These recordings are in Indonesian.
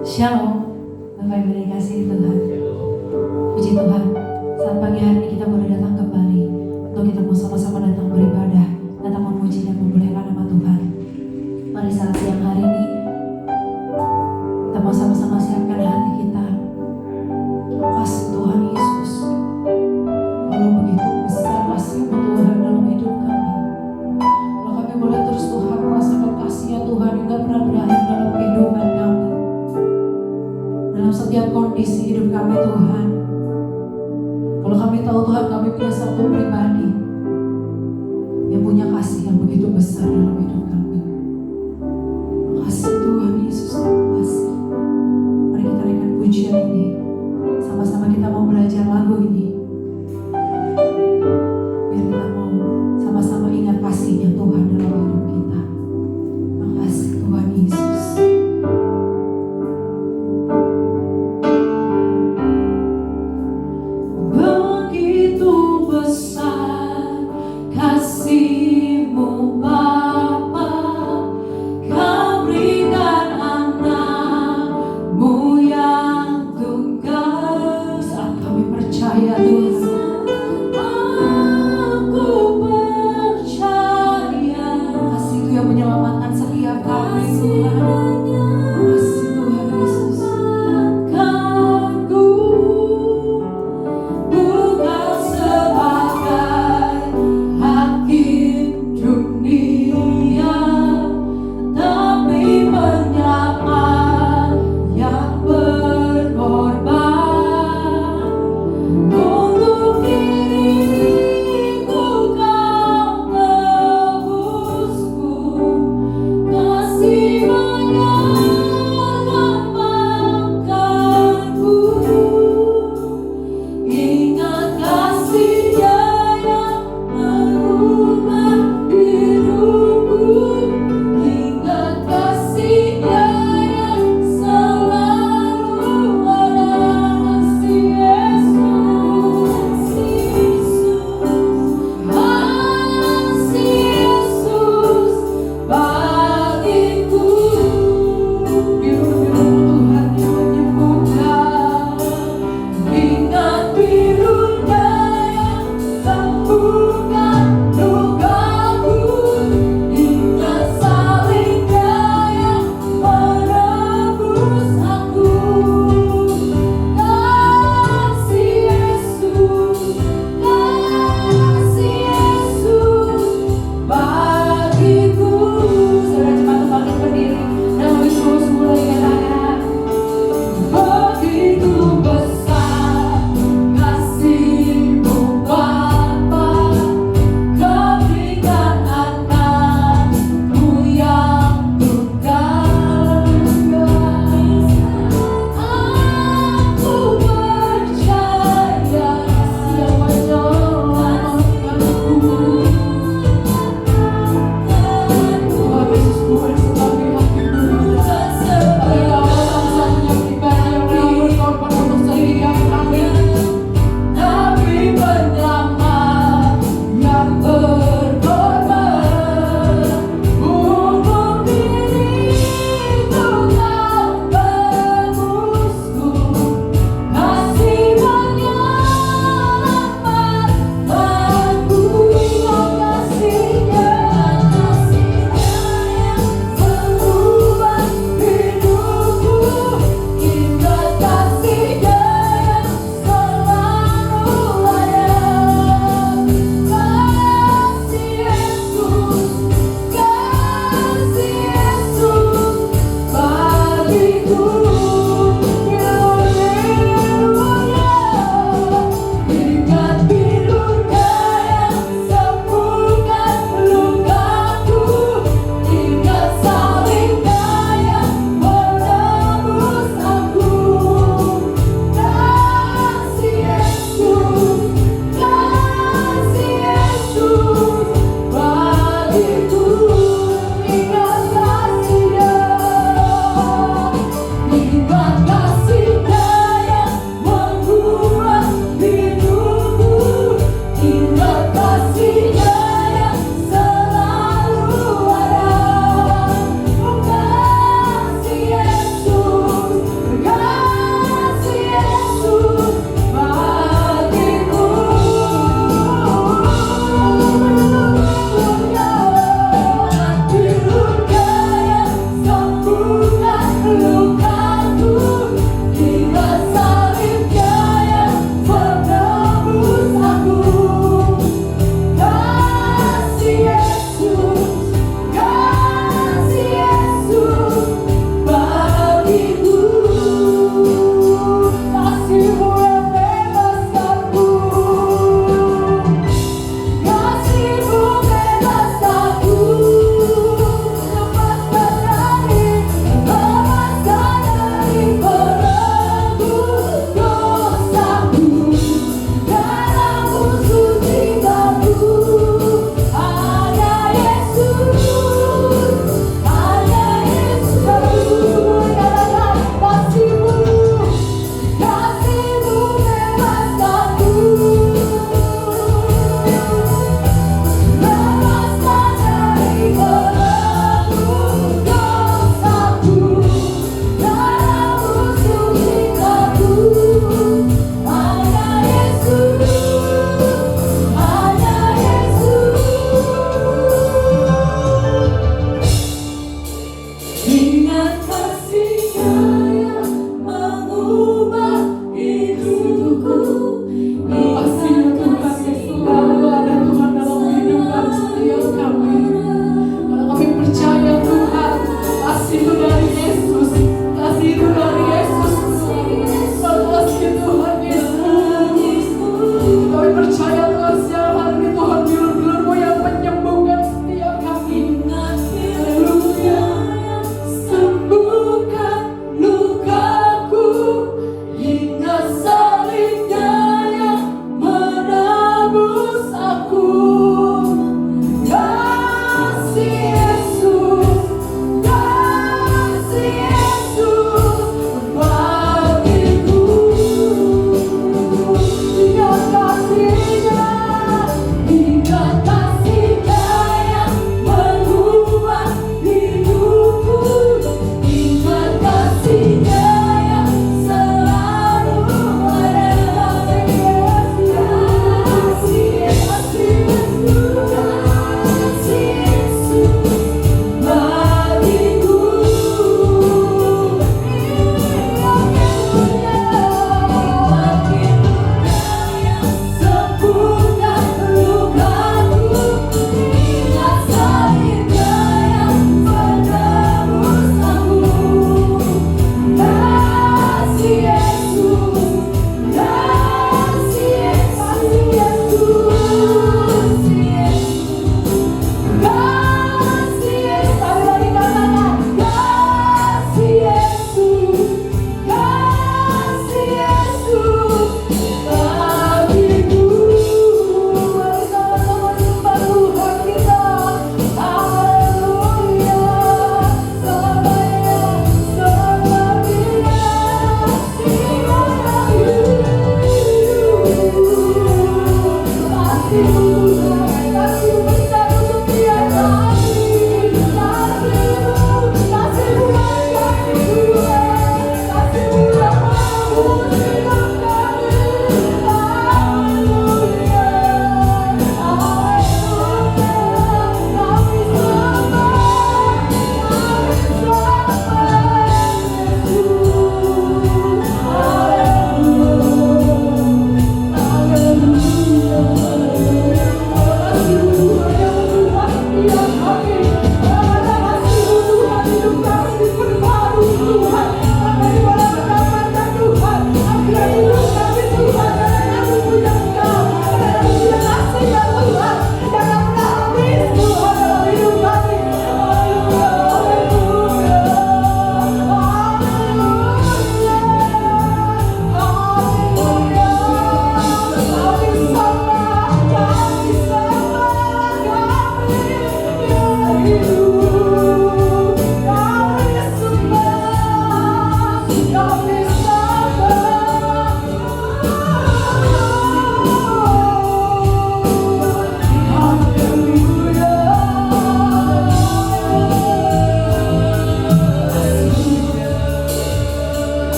Shalom, Bapak Ibu dikasihi Tuhan. Puji Tuhan, saat pagi hari ini kita boleh datang kembali untuk kita mau sama-sama datang beribadah, datang memuji dan memuliakan nama Tuhan. Mari saat siang hari ini kita mau sama-sama siapkan hati kita. Kasih Tuhan Yesus, kalau begitu besar kasih Tuhan dalam hidup kami, kalau kami boleh terus Tuhan merasakan kasih Tuhan yang gak pernah berakhir dalam kehidupan kami, dalam setiap kondisi hidup kami Tuhan. Kalau kami tahu Tuhan kami punya satu pribadi yang punya kasih yang begitu besar dalam hidup kami. Makasih Tuhan Yesus, makasih. Mari kita naikkan pujian ini, sama-sama kita mau belajar lagu ini, biar kita mau sama-sama ingat kasihnya Tuhan dalam hidup kita. Makasih Tuhan Yesus.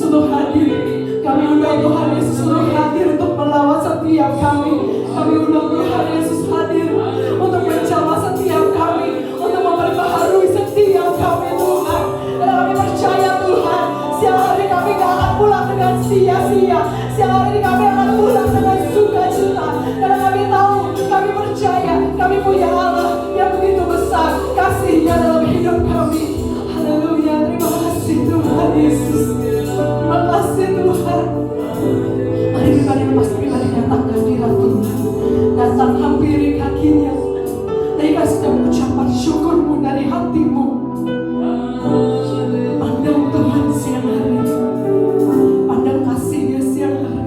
untuk hadir. Kami undang Tuhan Yesus untuk hadir untuk melawat setiap kami. Kami undang Tuhan Yesus hadir untuk menjamah setiap kami, untuk memperbaharui setiap kami Tuhan. Karena kami percaya Tuhan, siang hari kami gak akan pulang dengan sia-sia. Siang hari kami akan pulang dengan sukacita. Karena kami tahu, kami percaya, kami punya Allah yang begitu besar kasih-Nya dalam hidup kami. Haleluya, terima kasih Tuhan Yesus. Terima kasih Tuhan. Mari pribadi datang ke hadirat Tuhan. Datang hampiri kakinya. Naikkan sedang mengucapkan syukurmu dari hatimu. Pandang Tuhan siang hari. Pandang kasih-Nya siang hari.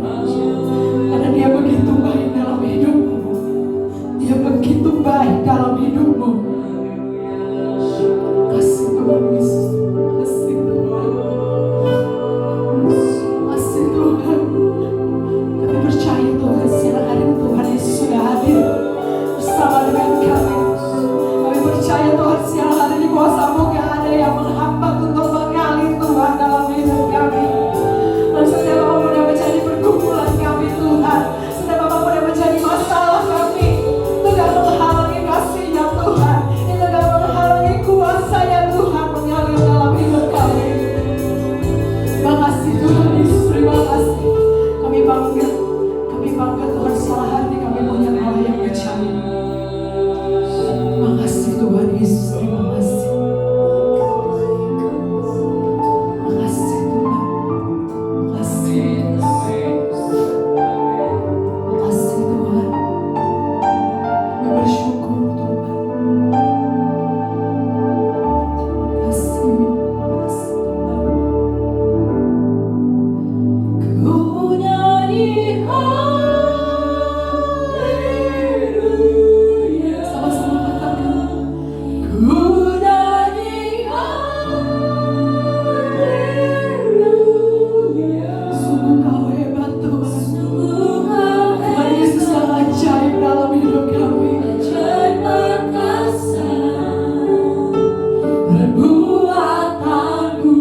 Karena Dia begitu baik dalam hidupmu. Dia begitu baik dalam hidupmu. Kasih Tuhan Yesus. Kasih Tuhan. Kasih Tuhan. Kami percaya Tuhan siang hari Tuhan Yesus sudah hadir bersama dengan kami. Kami percaya Tuhan siang hari di kuasa-Mu gak ada yang menghambat untuk mengalir Tuhan dalam hidup kami. Dan setiap apapun yang menjadi pergumulan kami Tuhan, setiap apapun yang menjadi masalah kami, itu gak menghalangi kasih-Nya Tuhan. Itu gak menghalangi kuasa-Nya Tuhan mengalir dalam hidup kami. Terima kasih Tuhan Yesus, terima kasih. Kami bangga Tuhan siang hari kami punya Allah yang percaya. Terima kasih Tuhan Yesus, terima kasih. Terima kasih Tuhan. Terima kasih. Terima kasih Tuhan. Kami bersyukur Tuhan. Terima kasih. Terima kasih Tuhan. Ku nyanyi haleluya. Sama-sama katakan. Ku nyanyi haleluya. Sungguh Kau hebat Tuhan. Tuhan Yesus yang ajaib dalam hidup kami. Ajaib perkasa perbuatanmu.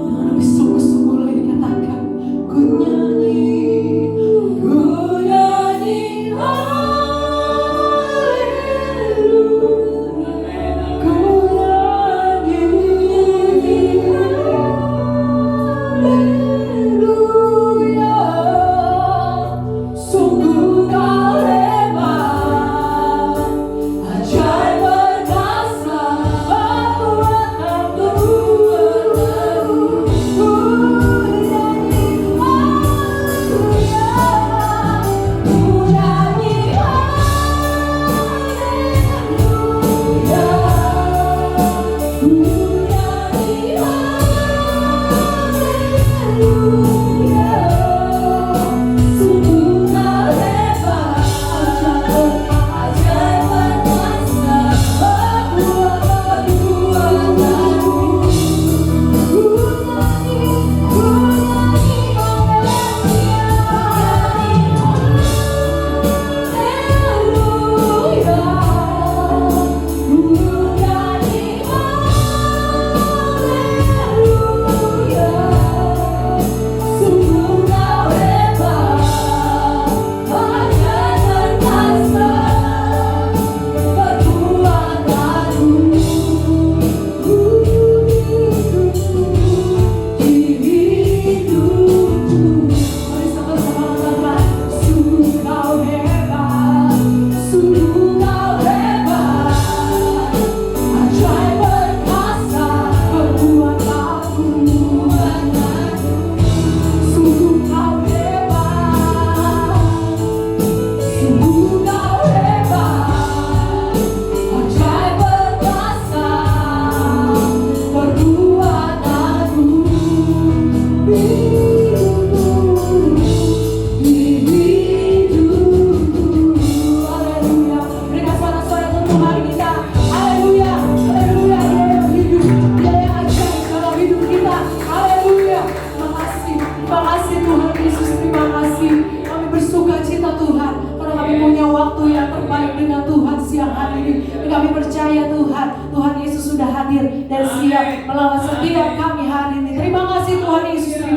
Dengan lebih sungguh-sungguh lagi dikatakan. Ku nyanyi haleluya. Ku nyanyi haleluya. Sungguh Kau hebat, ajaib perkasa perbuatanmu. Ku nyanyi haleluya. Ku nyanyi haleluya. Ku nyanyi haleluya. Sungguh Kau hebat, ajaib perkasa perbuatanmu. Ku nyanyi haleluya. Ku nyanyi haleluya. Sungguh Kau hebat, ajaib perkasa perbuatanmu. Di hidupku. Mari sama-sama katakan. Sungguh Kau hebat, sungguh Kau hebat, ajaib perkasa perbuatanmu. Sungguh Kau hebat, sungguh Kau hebat, ajaib perkasa perbuatanmu. Di hidupku. Haleluya. Berikan suara-suara untuk Tuhan kita. Haleluya. Haleluya. Dia yang hidup, Dia yang ajaib dalam hidup kita. Haleluya. Terima kasih. Terima kasih Tuhan Yesus. Terima kasih. Kami bersuka cita Tuhan, karena kami punya waktu yang terbaik dengan Tuhan siang hari ini. Dan kami percaya Tuhan, Tuhan Yesus sudah hadir dan siap melawan setiap kami hari ini. Terima kasih Tuhan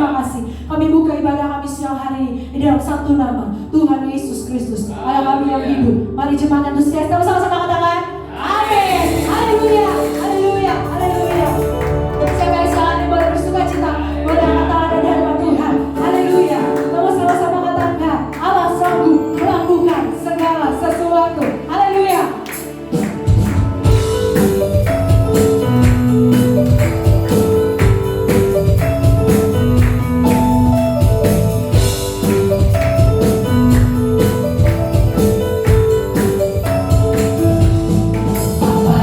terima kasih. Kami buka ibadah kami siang hari ini di dalam satu nama, Tuhan Yesus Kristus, Allah kami yang hidup. Mari jemaat antusias sama-sama katakan amin. Haleluya, haleluya, haleluya. Siapa yang siang hari boleh bersuka cita, boleh angkat tangan di hadapan Tuhan. Haleluya. Kamu sama-sama katakan Allah sanggup melakukan segala sesuatu. Haleluya. Allah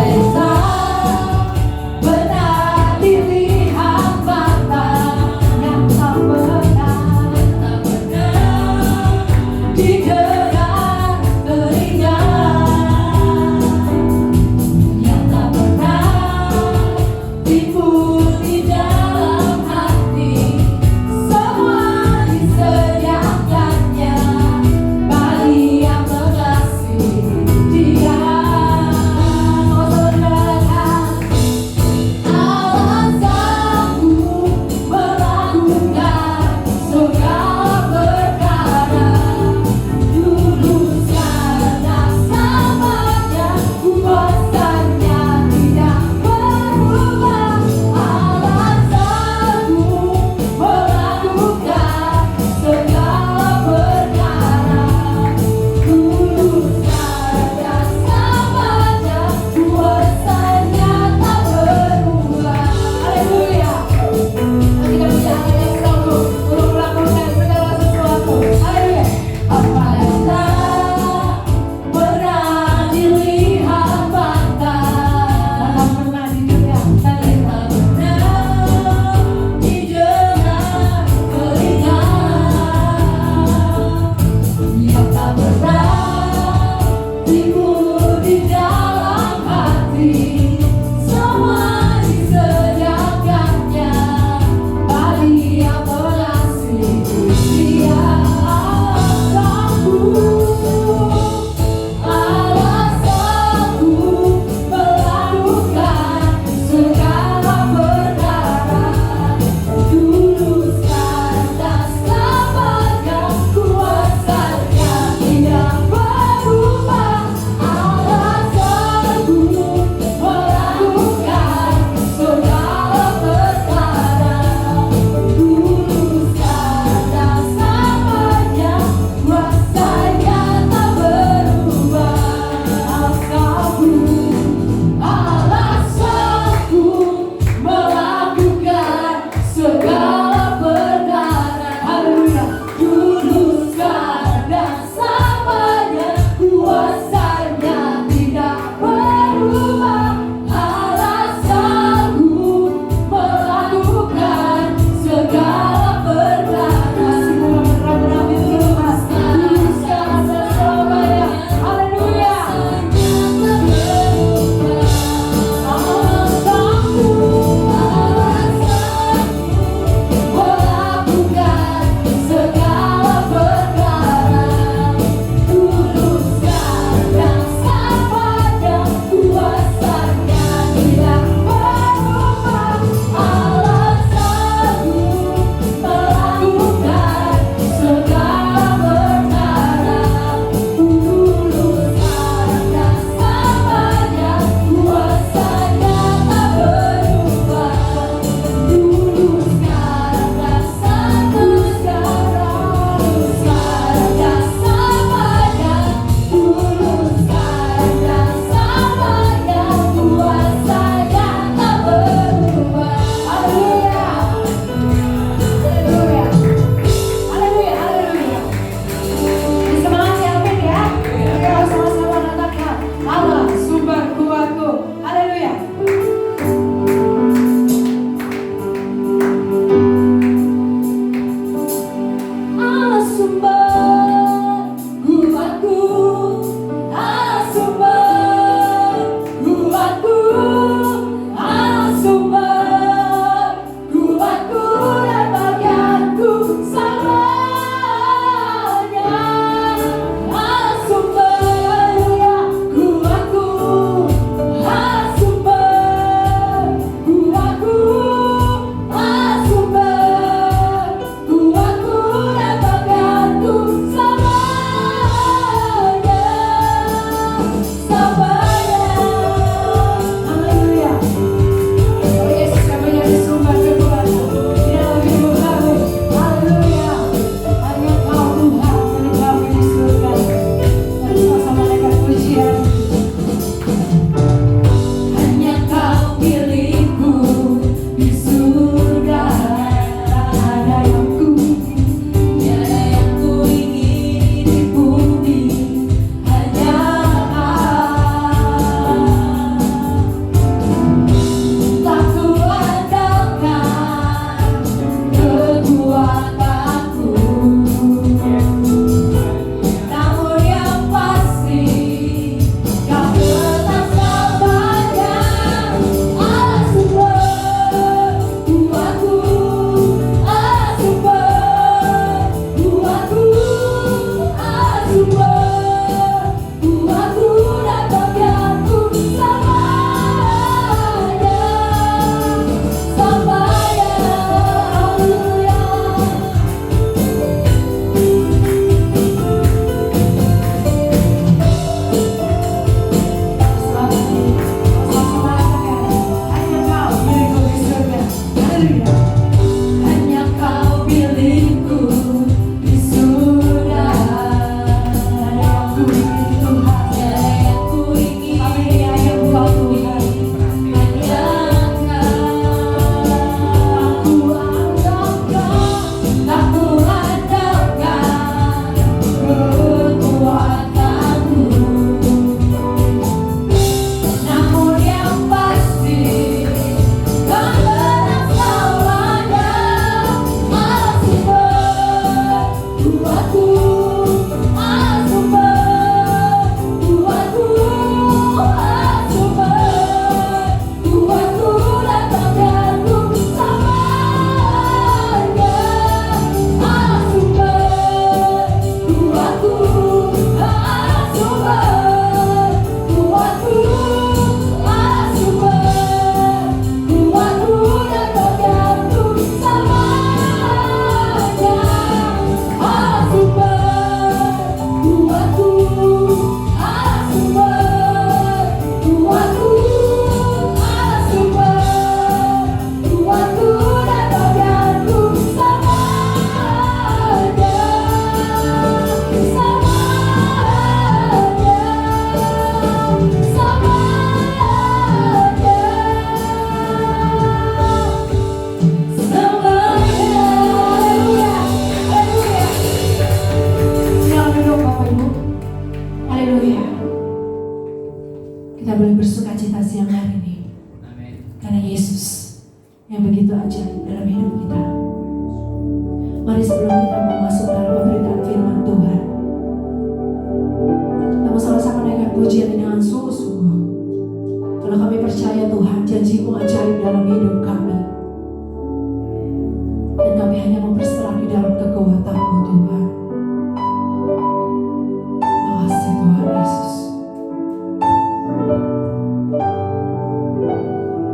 ajaib dalam hidup kita. Mari sebelum kita mau masuk dalam pemberitaan firman Tuhan, kita mau sama-sama naikkan pujian ini dengan sungguh-sungguh. Karena kami percaya Tuhan, janji-Mu ajaib dalam hidup kami. Dan kami hanya mau berserah di dalam kekuatan-Mu Tuhan. Makasih Tuhan Yesus.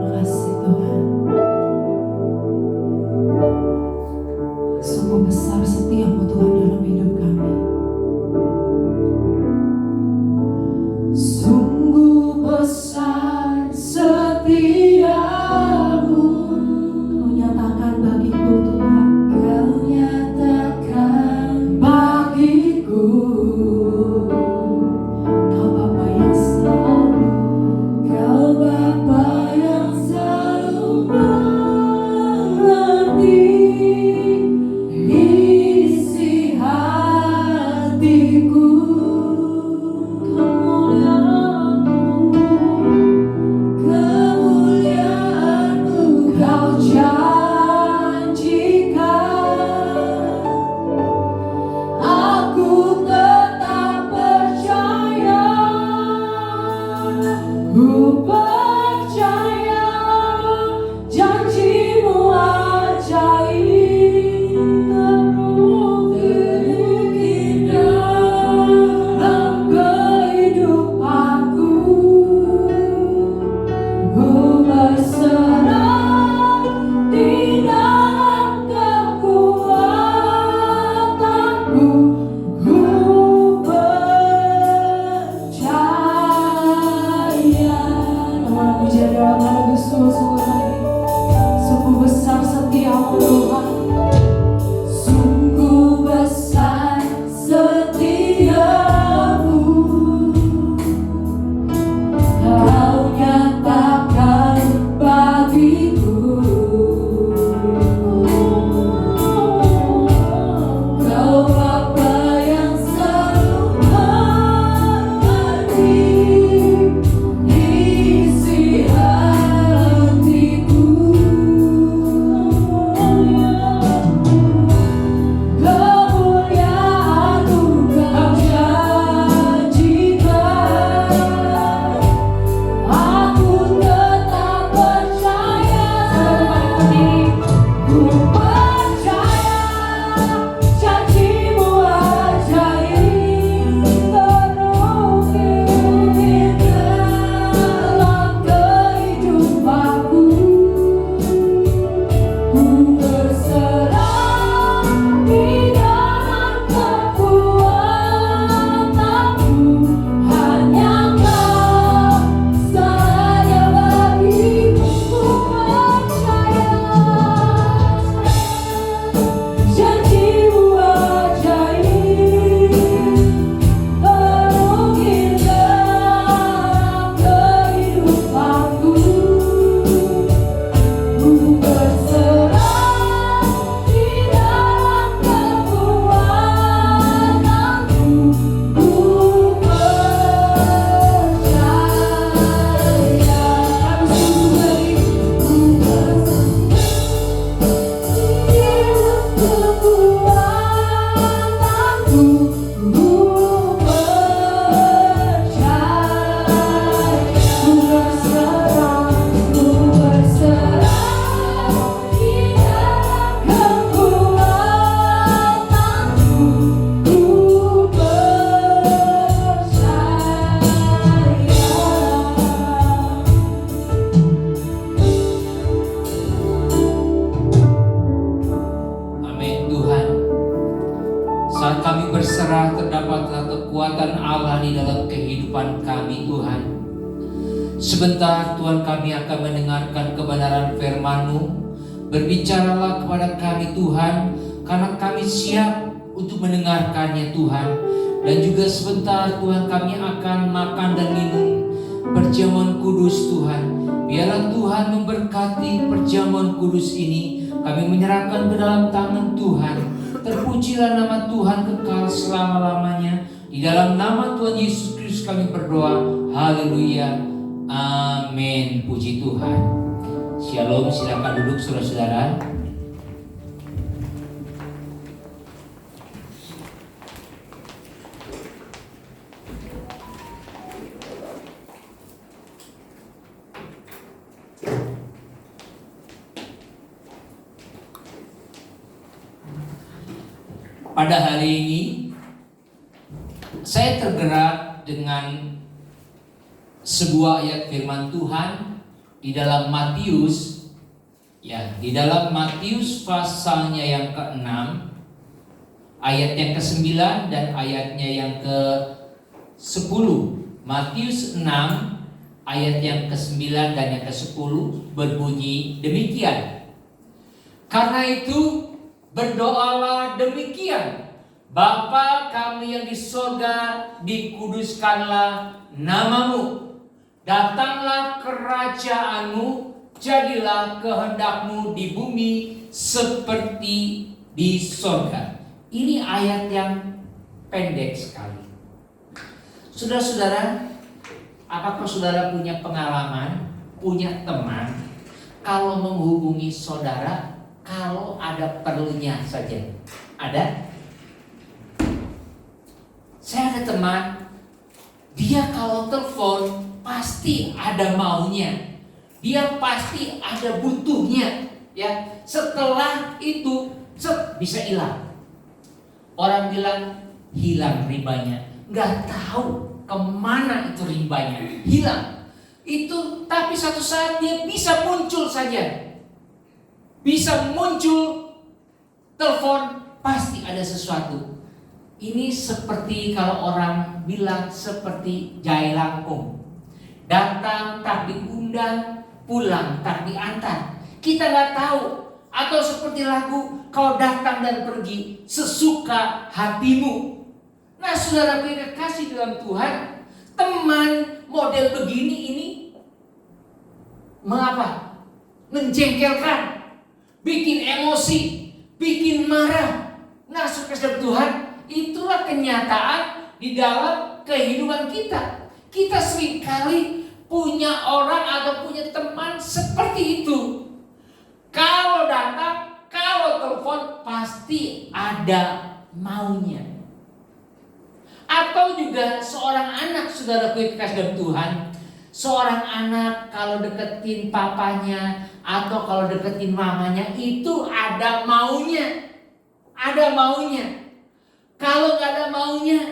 Makasih Tuhan. Sungguh besar setia-Mu Tuhan dalam hidup kami. Sungguh besar setia-Mu, Kau nyatakan bagiku Tuhan. Kau nyatakan bagiku. Kau Bapa yang selalu, Kau Bapa yang selalu mengerti isi hatiku. Kemuliaan-Mu Kau janjikan. Aku tetap percaya. Ku percaya janji-Mu ajaib terukir dalam kehidupanku. Ku berserah di dalam kekuatanku. Ku percaya. Namun pujian dalam hati sungguh-sungguh lagi. Sungguh besar setia-Mu Tuhan. Sungguh besar setia-Mu. Kau nyatakan bagiku. Kau Bapa yang selalu mengerti isi hatiku. Kemuliaan-Mu Kau janjikan. Aku tetap percaya. Ku percaya janji-Mu ajaib terukir dalam kehidupanku. Ku berserah di dalam kekuatanku. Hanya Kau saja bagiku. Ku percaya janji-Mu ajaib terukir dalam kehidupanku. Ku berserah di dalam kekuatanku. Ku percaya. Kami sungguh lagi. Ku kekuatanku. Ku percaya. Ku berserah di dalam kekuatanku. Ku percaya. Amin Tuhan. Saat kami berserah terdapatlah kekuatan Allah di dalam kehidupan kami Tuhan. Sebentar Tuhan kami akan mendengarkan kebenaran firman-Mu. Berbicaralah kepada kami Tuhan, karena kami siap untuk mendengarkannya Tuhan. Dan juga sebentar Tuhan kami akan makan dan minum perjamuan kudus Tuhan. Biarlah Tuhan memberkati perjamuan kudus ini. Kami menyerahkan ke dalam tangan Tuhan. Terpujilah nama Tuhan kekal selama-lamanya. Di dalam nama Tuhan Yesus Kristus kami berdoa. Haleluya. Amin. Puji Tuhan. Shalom, silakan duduk saudara-saudara. Pada hari ini saya tergerak dengan sebuah ayat firman Tuhan di dalam Matius, di dalam Matius pasalnya yang ke-6, ayat yang ke-9 dan ayatnya yang ke-10. Matius 6 ayat yang ke-9 dan yang ke-10 berbunyi demikian. Karena itu berdoalah demikian, Bapa kami yang di sorga, dikuduskanlah namamu, datanglah kerajaanmu, jadilah kehendakmu di bumi seperti di sorga. Ini ayat yang pendek sekali. Saudara-saudara, apakah saudara punya pengalaman, punya teman, kalau menghubungi saudara, kalau ada perlunya saja? Ada? Saya ada teman, dia kalau telepon pasti ada maunya, dia pasti ada butuhnya, ya. Setelah itu bisa hilang. Orang bilang hilang rimbanya, nggak tahu kemana itu rimbanya, hilang. Itu tapi satu saat dia bisa muncul saja. Bisa muncul, telepon, pasti ada sesuatu. Ini seperti kalau orang bilang seperti jai langkung. Datang tak diundang, pulang tak diantar. Kita nggak tahu. Atau seperti lagu, kau datang dan pergi sesuka hatimu. Nah, saudara kekasih dalam Tuhan, teman model begini ini mengapa? Menjengkelkan, bikin emosi, bikin marah. Nah, saudara Tuhan, itulah kenyataan di dalam kehidupan kita. Kita seringkali punya orang atau punya teman seperti itu. Kalau datang, kalau telepon, pasti ada maunya. Atau juga seorang anak, saudara kekasih dalam Tuhan, seorang anak kalau deketin papanya atau kalau deketin mamanya itu ada maunya. Ada maunya. Kalau nggak ada maunya,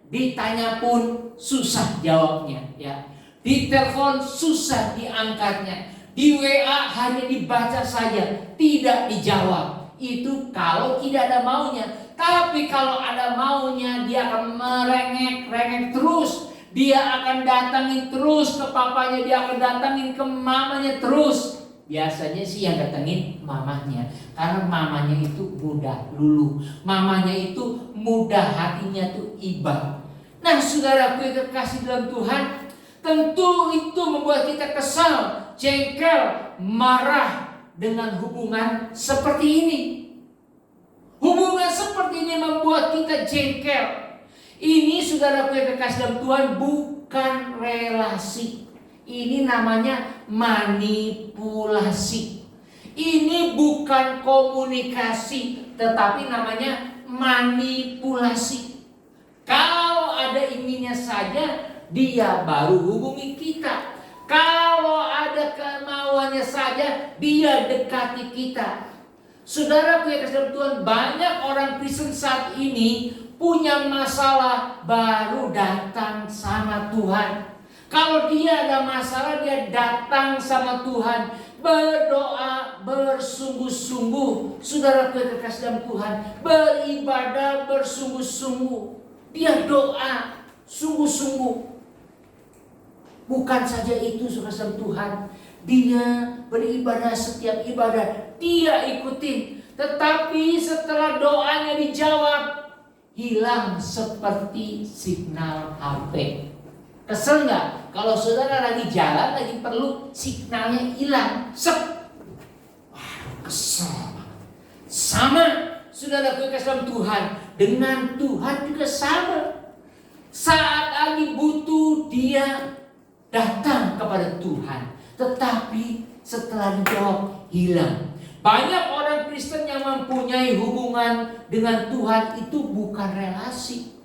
ditanya pun susah jawabnya, ya. Di telepon susah diangkatnya. Di WA hanya dibaca saja, tidak dijawab. Itu kalau tidak ada maunya. Tapi kalau ada maunya, dia akan merengek terus. Dia akan datangin terus ke papanya, dia akan datangin ke mamanya terus. Biasanya sih yang datengin mamanya, karena mamanya itu mudah luluh, mamanya itu mudah hatinya tuh iba. Nah, saudaraku yang kekasih dalam Tuhan, tentu itu membuat kita kesal, jengkel, marah dengan hubungan seperti ini. Hubungan seperti ini membuat kita jengkel. Ini saudaraku yang kekasih dalam Tuhan bukan relasi. Ini namanya manipulasi. Ini bukan komunikasi, tetapi namanya manipulasi. Kalau ada inginnya saja, dia baru hubungi kita. Kalau ada kemauannya saja, dia dekati kita. Saudaraku yang kasih Tuhan, banyak orang Kristen saat ini punya masalah baru datang sama Tuhan. Kalau dia ada masalah, dia datang sama Tuhan, berdoa bersungguh-sungguh. Saudaraku yang kasih dalam Tuhan, beribadah bersungguh-sungguh. Dia doa sungguh-sungguh. Bukan saja itu, saudara Tuhan, dia beribadah setiap ibadah, dia ikutin. Tetapi setelah doanya dijawab, hilang seperti signal HP. Kesel nggak? Kalau saudara lagi jalan, lagi perlu, signalnya hilang. Kesel. Sama, saudara kasih Tuhan, dengan Tuhan juga sama. Saat lagi butuh, dia datang kepada Tuhan. Tetapi setelah dijawab hilang. Banyak orang Kristen yang mempunyai hubungan dengan Tuhan itu bukan relasi.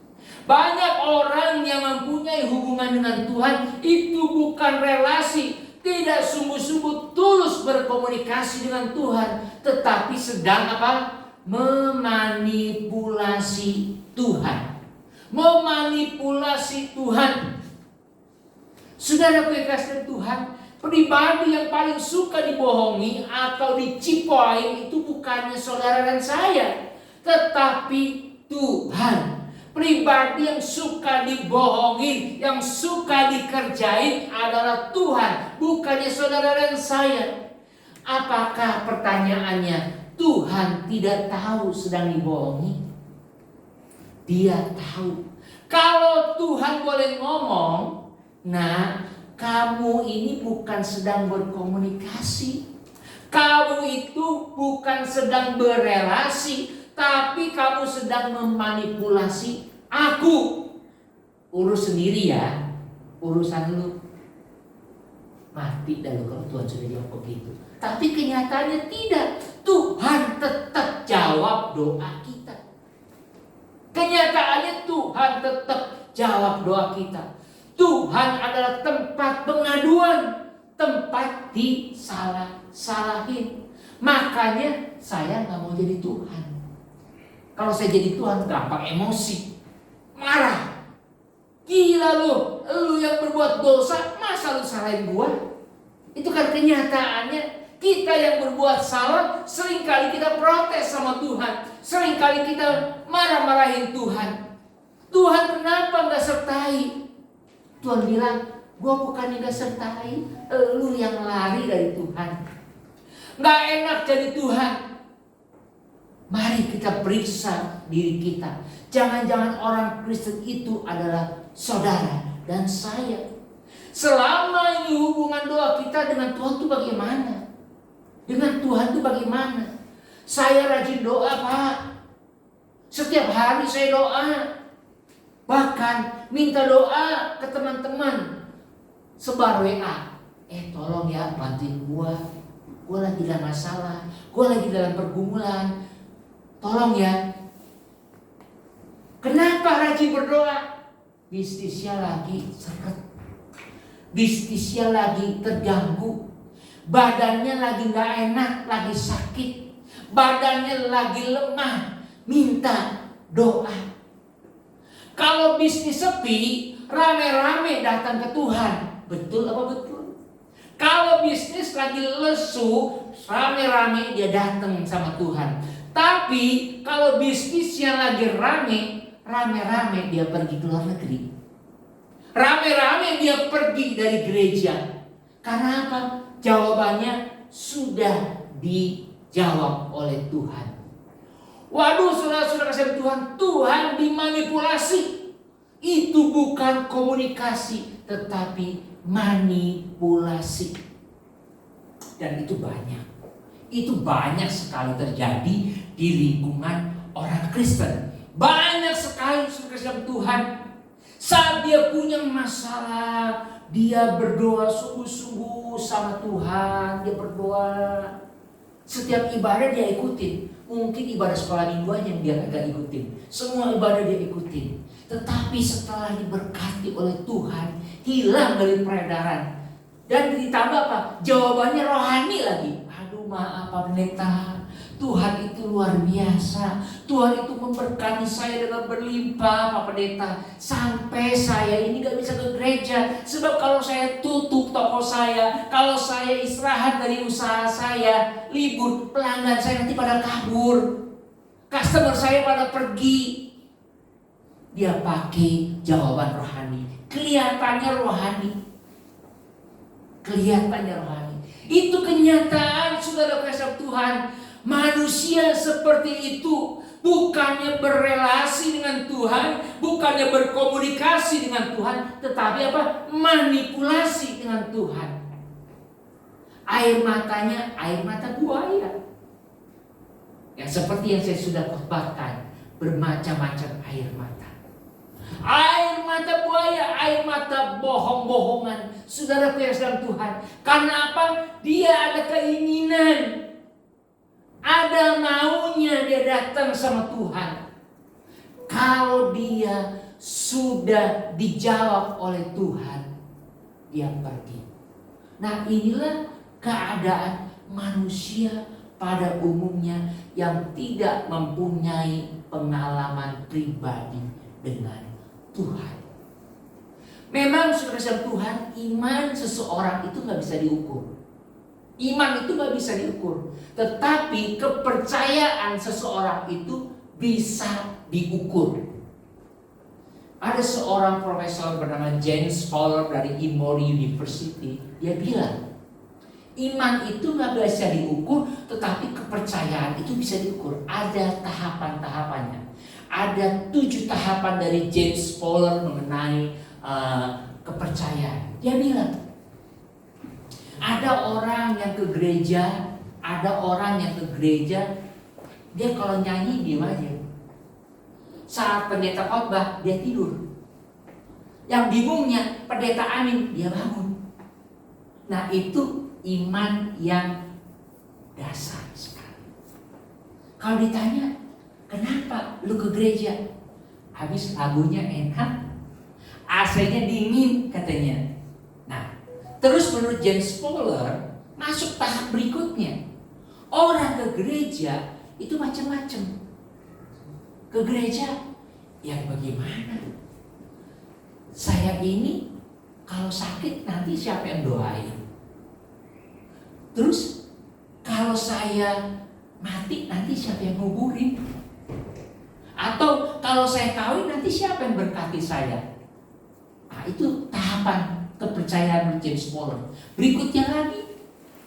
Banyak orang yang mempunyai hubungan dengan Tuhan itu bukan relasi. Tidak sungguh-sungguh tulus berkomunikasi dengan Tuhan, tetapi sedang apa? Memanipulasi Tuhan. Memanipulasi Tuhan. Saudara kekasih Tuhan, pribadi yang paling suka dibohongi atau dicipoin itu bukannya saudara dan saya, tetapi Tuhan. Pribadi yang suka dibohongin, yang suka dikerjain adalah Tuhan, bukannya saudara dan saya. Apakah pertanyaannya, Tuhan tidak tahu sedang dibohongi? Dia tahu. Kalau Tuhan boleh ngomong, nah, kamu ini bukan sedang berkomunikasi. Kamu itu bukan sedang berelasi, tapi kamu sedang memanipulasi aku. Urus sendiri ya, urusan lu. Mati dah lu kalau Tuhan sudah jawab begitu. Tapi kenyataannya tidak. Tuhan tetap jawab doa kita. Kenyataannya Tuhan tetap jawab doa kita. Tuhan adalah tempat pengaduan, tempat disalah-salahin. Makanya saya nggak mau jadi Tuhan. Kalau saya jadi Tuhan gampang emosi, marah. Gila lu yang berbuat dosa, masa lu salahin gua? Itu kan kenyataannya. Kita yang berbuat salah, seringkali kita protes sama Tuhan. Seringkali kita marah-marahin Tuhan. Tuhan kenapa gak sertai? Tuhan bilang, gua bukannya gak sertai, lu yang lari dari Tuhan. Gak enak jadi Tuhan. Mari kita periksa diri kita. Jangan-jangan orang Kristen itu adalah saudara dan saya. Selama ini hubungan doa kita dengan Tuhan itu bagaimana? Dengan Tuhan itu bagaimana? Saya rajin doa, Pak. Setiap hari saya doa. Bahkan minta doa ke teman-teman. Sebar WA. Tolong ya bantuin gua. Gua lagi dalam masalah. Gua lagi dalam pergumulan. Tolong ya. Kenapa rajin berdoa? Bisnisnya lagi seret. Bisnisnya lagi terganggu. Badannya lagi gak enak, lagi sakit. Badannya lagi lemah. Minta doa. Kalau bisnis sepi, rame-rame datang ke Tuhan. Betul apa betul? Kalau bisnis lagi lesu, rame-rame dia datang sama Tuhan. Tapi kalau bisnisnya lagi rame-rame dia pergi ke luar negeri. Rame-rame dia pergi dari gereja. Karena apa? Jawabannya sudah dijawab oleh Tuhan. Waduh, saudara-saudara kasih Tuhan, Tuhan dimanipulasi. Itu bukan komunikasi, tetapi manipulasi. Dan itu banyak. Itu banyak sekali terjadi di lingkungan orang Kristen. Banyak sekali saudara Tuhan. Saat dia punya masalah, dia berdoa sungguh-sungguh sama Tuhan. Dia berdoa. Setiap ibadah dia ikutin. Mungkin ibadah sekolah minggu aja yang dia agak ikutin. Semua ibadah dia ikutin. Tetapi setelah diberkati oleh Tuhan, hilang dari peredaran. Dan ditambah apa? Jawabannya rohani lagi. Aduh maaf Pak Pendeta, Tuhan itu luar biasa. Tuhan itu memberkati saya dengan berlimpah Pak Pendeta. Sampai saya ini gak bisa ke gereja. Sebab kalau saya tutup toko saya, kalau saya istirahat dari usaha saya, libur, pelanggan saya nanti pada kabur. Customer saya pada pergi. Dia pakai jawaban rohani. Kelihatannya rohani. Kelihatannya rohani. Itu kenyataan saudara kasih Tuhan. Manusia seperti itu bukannya berelasi dengan Tuhan, bukannya berkomunikasi dengan Tuhan, tetapi apa? Manipulasi dengan Tuhan. Air matanya air mata buaya. Ya seperti yang saya sudah khotbahkan, bermacam-macam air mata. Air mata buaya, air mata bohong-bohongan. Saudara dalam Tuhan. Karena apa? Dia ada keinginan, ada maunya dia datang sama Tuhan. Kalau dia sudah dijawab oleh Tuhan, dia pergi. Nah, inilah keadaan manusia pada umumnya yang tidak mempunyai pengalaman pribadi dengan Tuhan. Memang saudara Tuhan, iman seseorang itu gak bisa diukur. Iman itu gak bisa diukur. Tetapi kepercayaan seseorang itu bisa diukur. Ada seorang profesor bernama James Fowler dari Emory University. Dia bilang, iman itu gak bisa diukur, tetapi kepercayaan itu bisa diukur. Ada tahapan-tahapannya. Ada 7 tahapan dari James Fowler mengenai kepercayaan. Dia bilang, ada orang yang ke gereja, dia kalau nyanyi diam aja. Saat pendeta khotbah dia tidur. Yang bingungnya pendeta amin, dia bangun. Nah, itu iman yang dasar sekali. Kalau ditanya, kenapa lu ke gereja? Habis lagunya enak, AC-nya dingin katanya. Nah, terus menurut James Fowler, masuk tahap berikutnya. Orang ke gereja itu macam-macam. Ke gereja yang bagaimana? Saya ini kalau sakit nanti siapa yang doain? Terus kalau saya mati nanti siapa yang nguburin? Atau kalau saya kawin nanti siapa yang berkati saya? Nah, itu tahapan kepercayaan James Fowler. Berikutnya lagi,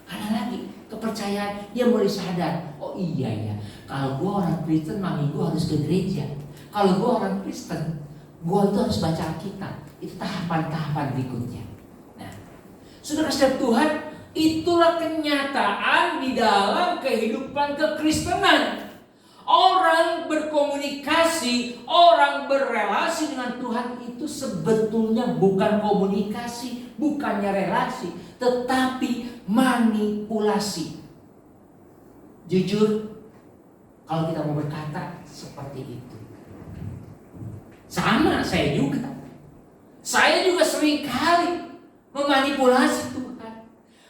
ada lagi kepercayaan. Dia mulai sadar, oh iya ya, kalau gue orang Kristen, mami gue harus ke gereja. Kalau gue orang Kristen, gue itu harus baca Alkitab. Itu tahapan-tahapan berikutnya. Nah, saudara Tuhan, itulah kenyataan di dalam kehidupan kekristenan. Orang berkomunikasi, orang berrelasi dengan Tuhan itu sebetulnya bukan komunikasi, bukannya relasi, tetapi manipulasi. Jujur, kalau kita mau berkata seperti itu. Sama saya juga. Saya juga sering kali memanipulasi Tuhan.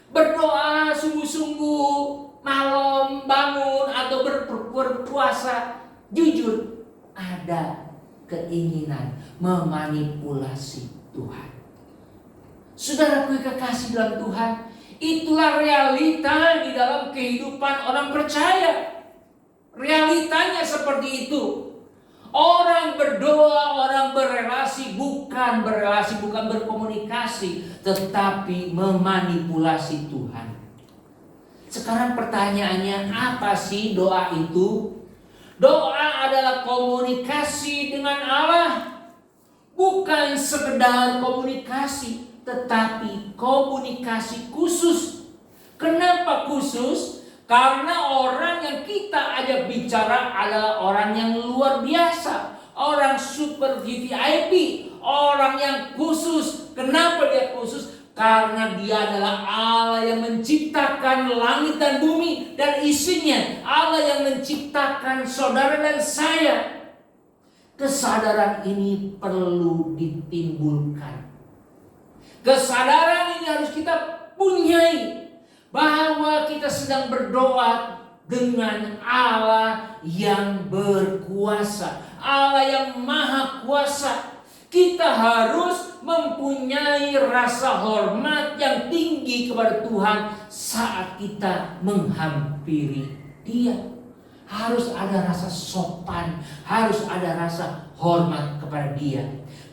Berdoa sungguh-sungguh, malam bangun atau berpuasa, jujur ada keinginan memanipulasi Tuhan. Saudaraku kekasih dalam Tuhan, itulah realita di dalam kehidupan orang percaya. Realitanya seperti itu. Orang berdoa, orang bukan berkomunikasi, tetapi memanipulasi Tuhan. Sekarang pertanyaannya, apa sih doa itu? Doa adalah komunikasi dengan Allah. Bukan sekedar komunikasi, tetapi komunikasi khusus. Kenapa khusus? Karena orang yang kita ajak bicara adalah orang yang luar biasa. Orang super VIP, orang yang khusus. Kenapa dia khusus? Karena dia adalah Allah yang menciptakan langit dan bumi dan isinya. Allah yang menciptakan saudara dan saya. Kesadaran ini perlu ditimbulkan. Kesadaran ini harus kita punyai. Bahwa kita sedang berdoa dengan Allah yang berkuasa. Allah yang maha kuasa. Kita harus mempunyai rasa hormat yang tinggi kepada Tuhan saat kita menghampiri Dia. Harus ada rasa sopan, harus ada rasa hormat kepada Dia.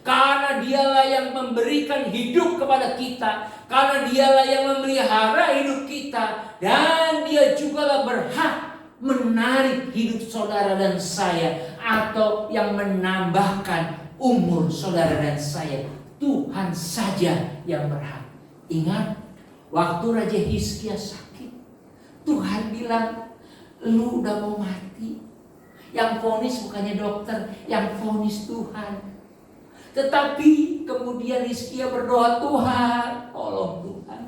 Karena Dialah yang memberikan hidup kepada kita, karena Dialah yang memelihara hidup kita, dan Dia jugalah berhak menarik hidup saudara dan saya, atau yang menambahkan umur saudara dan saya. Tuhan saja yang berhak. Ingat, waktu Raja Hizkia sakit, Tuhan bilang, lu udah mau mati. Yang vonis bukannya dokter, yang vonis Tuhan. Tetapi kemudian Hizkia berdoa, Tuhan, tolong Tuhan.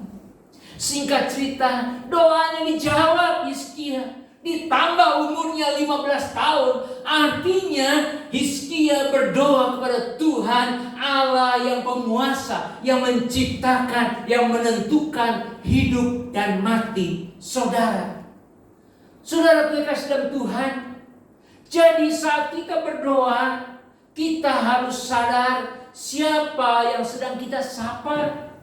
Singkat cerita, doanya dijawab Hizkia. Ditambah umurnya 15 tahun. Artinya Hizkia berdoa kepada Tuhan Allah yang penguasa, yang menciptakan, yang menentukan hidup dan mati saudara. Saudara kekasih dalam Tuhan, jadi saat kita berdoa, kita harus sadar siapa yang sedang kita sapa,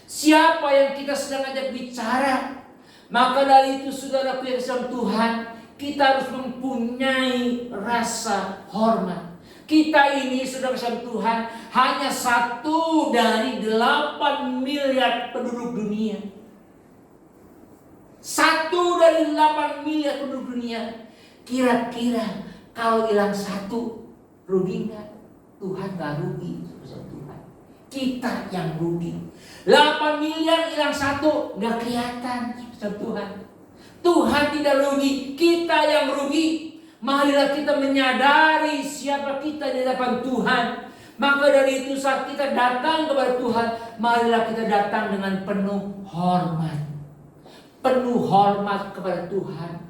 siapa yang kita sedang ajak bicara. Maka dari itu saudara kekasih Tuhan, kita harus mempunyai rasa hormat. Kita ini saudara kekasih Tuhan hanya 1 dari 8 miliar penduduk dunia. 1 dari 8 miliar penduduk dunia. Kira-kira kalau hilang 1, rugi nggak? Tuhan nggak rugi, saudara Tuhan. Kita yang rugi. 8 miliar hilang 1, nggak kelihatan, saudara Tuhan. Tuhan tidak rugi, kita yang rugi. Marilah kita menyadari siapa kita di hadapan Tuhan. Maka dari itu saat kita datang kepada Tuhan, marilah kita datang dengan penuh hormat. Penuh hormat kepada Tuhan.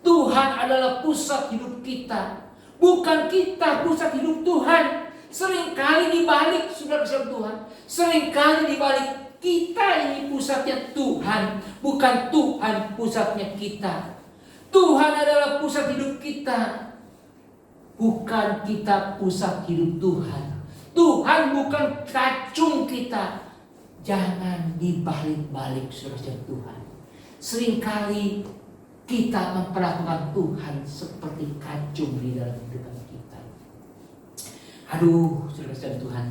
Tuhan adalah pusat hidup kita. Bukan kita pusat hidup Tuhan. Seringkali dibalik, saudara-saudara Tuhan. Seringkali dibalik, kita ini pusatnya Tuhan. Bukan Tuhan pusatnya kita. Tuhan adalah pusat hidup kita. Bukan kita pusat hidup Tuhan. Tuhan bukan kacung kita. Jangan dibalik-balik, saudara-saudara Tuhan. Seringkali kita memperlakukan Tuhan seperti kacung di dalam kehidupan kita. Aduh, saudara-saudara Tuhan.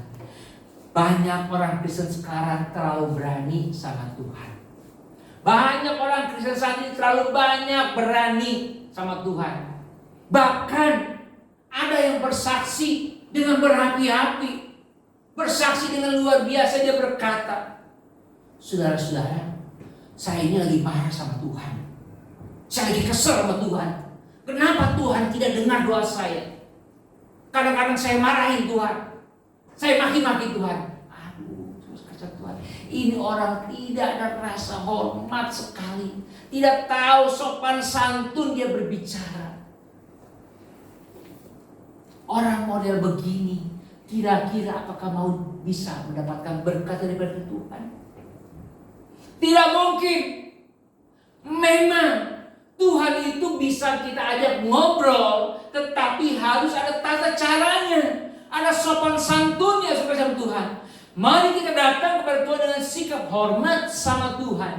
Banyak orang Kristen sekarang terlalu berani sama Tuhan. Banyak orang Kristen saat ini terlalu banyak berani sama Tuhan. Bahkan ada yang bersaksi dengan berapi-api. Bersaksi dengan luar biasa, dia berkata, saudara-saudara, saya ini lagi marah sama Tuhan. Saya lagi kesel sama Tuhan. Kenapa Tuhan tidak dengar doa saya? Kadang-kadang saya marahin Tuhan. Saya maki-maki Tuhan. Aduh, kata Tuhan. Ini orang tidak ada rasa hormat sekali. Tidak tahu sopan santun dia berbicara. Orang model begini, kira-kira apakah mau bisa mendapatkan berkat daripada Tuhan? Tidak mungkin. Memang Tuhan itu bisa kita ajak ngobrol, tetapi harus ada tata caranya. Ada sopan santunnya saudara Tuhan. Mari kita datang kepada Tuhan dengan sikap hormat sama Tuhan.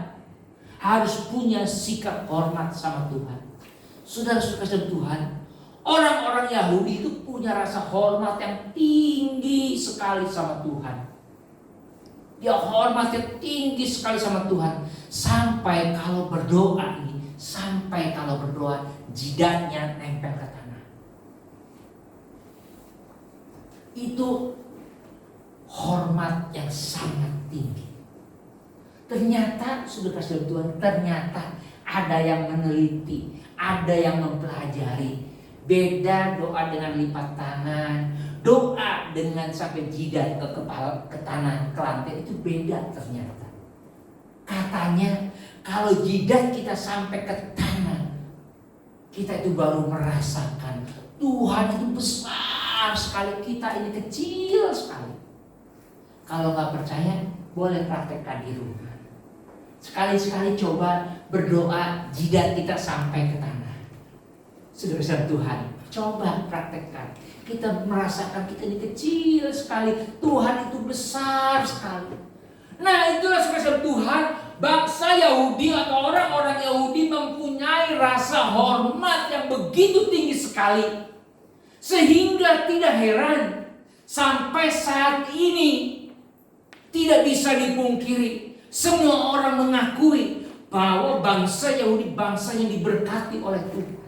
Harus punya sikap hormat sama Tuhan. Saudara-saudara Tuhan, orang-orang Yahudi itu punya rasa hormat yang tinggi sekali sama Tuhan. Dia hormatnya tinggi sekali sama Tuhan. Sampai kalau berdoa ini, jidatnya nempel ke tanah. Itu hormat yang sangat tinggi. Ternyata, saudara-saudara Tuhan, ternyata ada yang meneliti, ada yang mempelajari. Beda doa dengan lipat tangan, doa dengan sampai jidat ke kepala, ke tanah, ke lantai, itu beda ternyata. Katanya kalau jidat kita sampai ke tanah, kita itu baru merasakan Tuhan itu besar sekali, kita ini kecil sekali. Kalau nggak percaya, boleh praktekkan di rumah. Sekali-sekali coba berdoa jidat kita sampai ke tanah. Saudara-saudara Tuhan, coba praktekkan. Kita merasakan kita ini kecil sekali, Tuhan itu besar sekali. Nah, itulah saudara-saudara Tuhan, bangsa Yahudi atau orang-orang Yahudi mempunyai rasa hormat yang begitu tinggi sekali. Sehingga tidak heran sampai saat ini tidak bisa dipungkiri, semua orang mengakui bahwa bangsa Yahudi bangsa yang diberkati oleh Tuhan.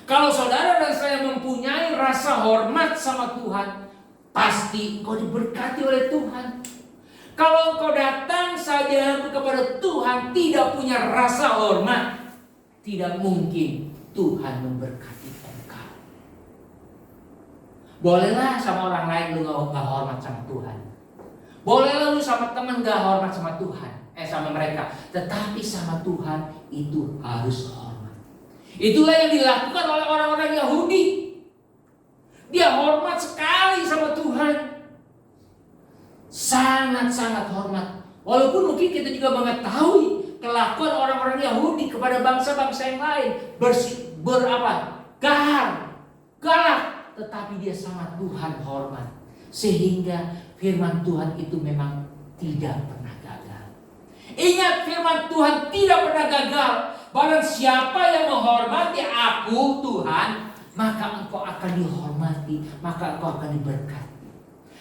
Kalau saudara dan saya mempunyai rasa hormat sama Tuhan, pasti engkau diberkati oleh Tuhan. Kalau engkau datang saja kepada Tuhan tidak punya rasa hormat, tidak mungkin Tuhan memberkati engkau. Bolehlah sama orang lain lu gak hormat sama Tuhan. Bolehlah lu sama teman gak hormat sama Tuhan, sama mereka. Tetapi sama Tuhan itu harus hormat. Itulah yang dilakukan oleh orang-orang Yahudi. Dia hormat sekali sama Tuhan. Sangat-sangat hormat. Walaupun mungkin kita juga mengetahui kelakuan orang-orang Yahudi kepada bangsa-bangsa yang lain. Galak. Tetapi dia sama Tuhan hormat. Sehingga firman Tuhan itu memang tidak pernah gagal. Ingat, firman Tuhan tidak pernah gagal. Barang siapa yang menghormati aku, Tuhan, maka engkau akan dihormati, maka engkau akan diberkati.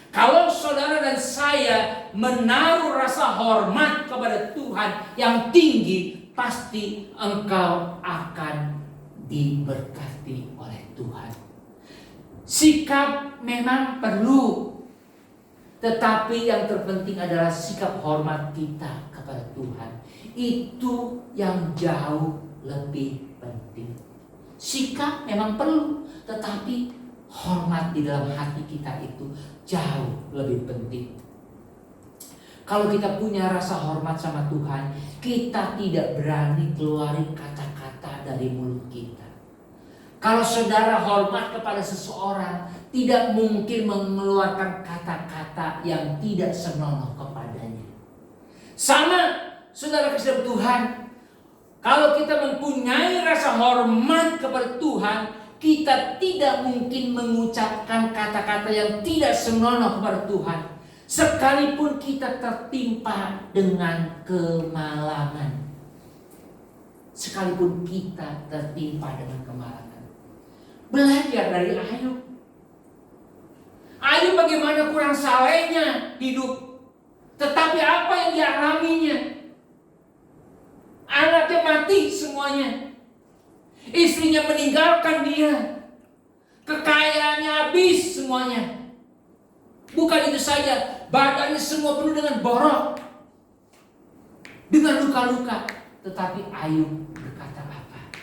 Kalau saudara dan saya menaruh rasa hormat kepada Tuhan yang tinggi, pasti engkau akan diberkati oleh Tuhan. Sikap memang perlu, tetapi yang terpenting adalah sikap hormat kita kepada Tuhan. Itu yang jauh lebih penting. Sikap memang perlu, tetapi hormat di dalam hati kita itu jauh lebih penting. Kalau kita punya rasa hormat sama Tuhan, kita tidak berani keluarin kata-kata dari mulut kita. Kalau saudara hormat kepada seseorang, tidak mungkin mengeluarkan kata-kata yang tidak senonoh kepadanya. Sama saudara kasih Tuhan, kalau kita mempunyai rasa hormat kepada Tuhan, kita tidak mungkin mengucapkan kata-kata yang tidak senonoh kepada Tuhan. Sekalipun kita tertimpa dengan kemalangan. Sekalipun kita tertimpa dengan kemalangan. Belajar dari Ayub. Ayub bagaimana kurang salehnya hidup. Tetapi apa yang dialaminya? Anaknya mati semuanya. Istrinya meninggalkan dia. Kekayaannya habis semuanya. Bukan itu saja, badannya semua penuh dengan borok, dengan luka-luka. Tetapi Ayub berkata apa?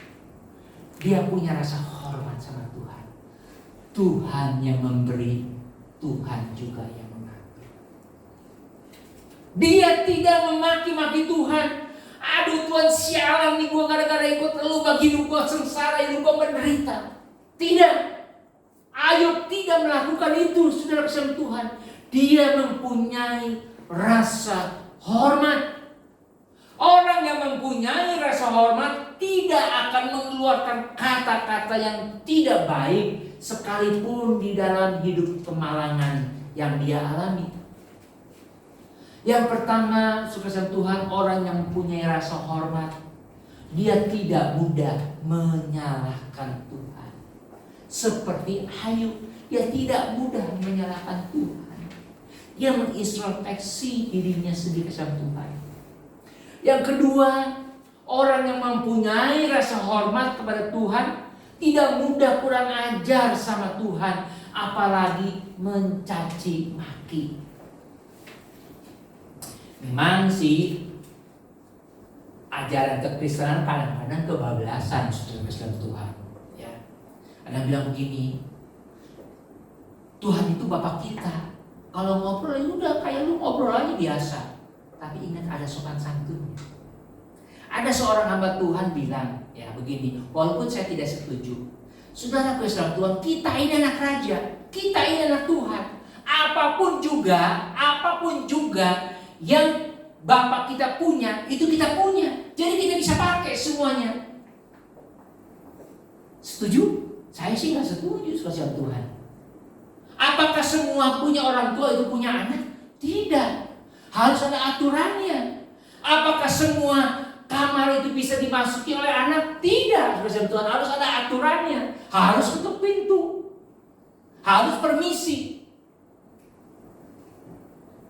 Dia punya rasa hormat sama Tuhan. Tuhan yang memberi, Tuhan juga yang mengambil. Dia tidak memaki-maki Tuhan. Aduh Tuhan, sialan nih gue gara-gara ikut lu, bagi hidup gue sengsara, hidup gue menderita. Tidak. Ayub tidak melakukan itu, saudara kasih Tuhan. Dia mempunyai rasa hormat. Orang yang mempunyai rasa hormat tidak akan mengeluarkan kata-kata yang tidak baik sekalipun di dalam hidup kemalangan yang dia alami. Yang pertama, saudara Tuhan, orang yang mempunyai rasa hormat, dia tidak mudah menyalahkan Tuhan. Seperti Ayub, dia tidak mudah menyalahkan Tuhan. Dia mengintrospeksi dirinya sendiri sama Tuhan. Yang kedua, orang yang mempunyai rasa hormat kepada Tuhan tidak mudah kurang ajar sama Tuhan, apalagi mencaci maki. Memang sih ajaran kekristenan kadang-kadang kebablasan, saudara Kristen Tuhan. Ya, ada bilang begini, Tuhan itu Bapak kita. Kalau ngobrol ya udah kayak lu ngobrol aja biasa. Tapi ingat ada sopan santunnya. Ada seorang hamba Tuhan bilang, ya begini, walaupun saya tidak setuju. Saudara Kristen Tuhan, kita ini anak raja, kita ini anak Tuhan. Apapun juga yang Bapak kita punya, itu kita punya. Jadi kita bisa pakai semuanya. Setuju? Saya sih gak setuju, saudara Tuhan. Apakah semua punya orang tua itu punya anak? Tidak. Harus ada aturannya. Apakah semua kamar itu bisa dimasuki oleh anak? Tidak, saudara Tuhan. Harus ada aturannya. Harus ketuk pintu. Harus permisi.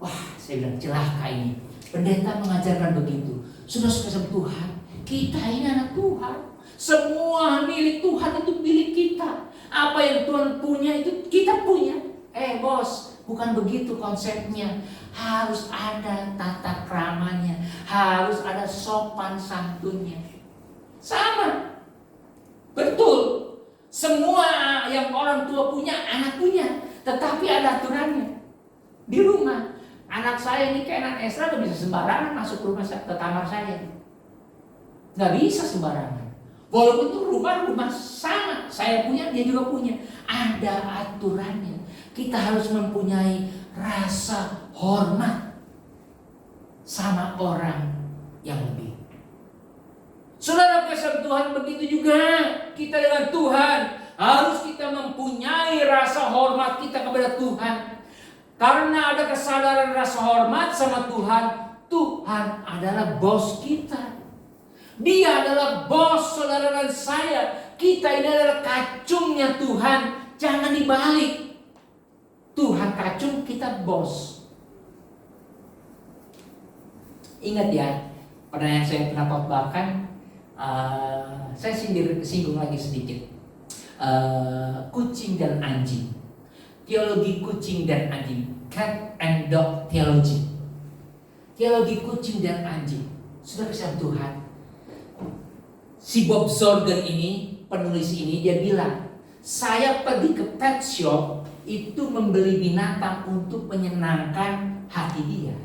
Wah, saya bilang celaka ini. Pendeta mengajarkan begitu. Saudara Tuhan, kita ini anak Tuhan. Semua milik Tuhan itu milik kita. Apa yang Tuhan punya itu kita punya. Bos, bukan begitu konsepnya. Harus ada tata keramanya, harus ada sopan santunnya. Sama. Betul. Semua yang orang tua punya, anak punya. Tetapi ada aturannya. Di rumah, anak saya ini kayak anak Esra gak bisa sembarangan masuk rumah saya, ke kamar saya. Gak bisa sembarangan. Walaupun itu rumah sama, saya punya, dia juga punya. Ada aturannya. Kita harus mempunyai rasa hormat sama orang yang lebih. Saudara kasih Tuhan, begitu juga kita dengan Tuhan. Harus kita mempunyai rasa hormat kita kepada Tuhan. Karena ada kesadaran rasa hormat sama Tuhan. Tuhan adalah bos kita. Dia adalah bos saudara dan saya. Kita ini adalah kacungnya Tuhan. Jangan dibalik. Tuhan kacung, kita bos. Ingat ya, pada yang saya pernah khotbahkan, saya singgung lagi sedikit. Kucing dan anjing. Teologi kucing dan anjing. Cat and dog theology. Teologi kucing dan anjing. Sudah kasih Tuhan. Si Bob Zorgen ini, penulis ini, dia bilang, saya pergi ke pet shop itu membeli binatang untuk menyenangkan hati dia.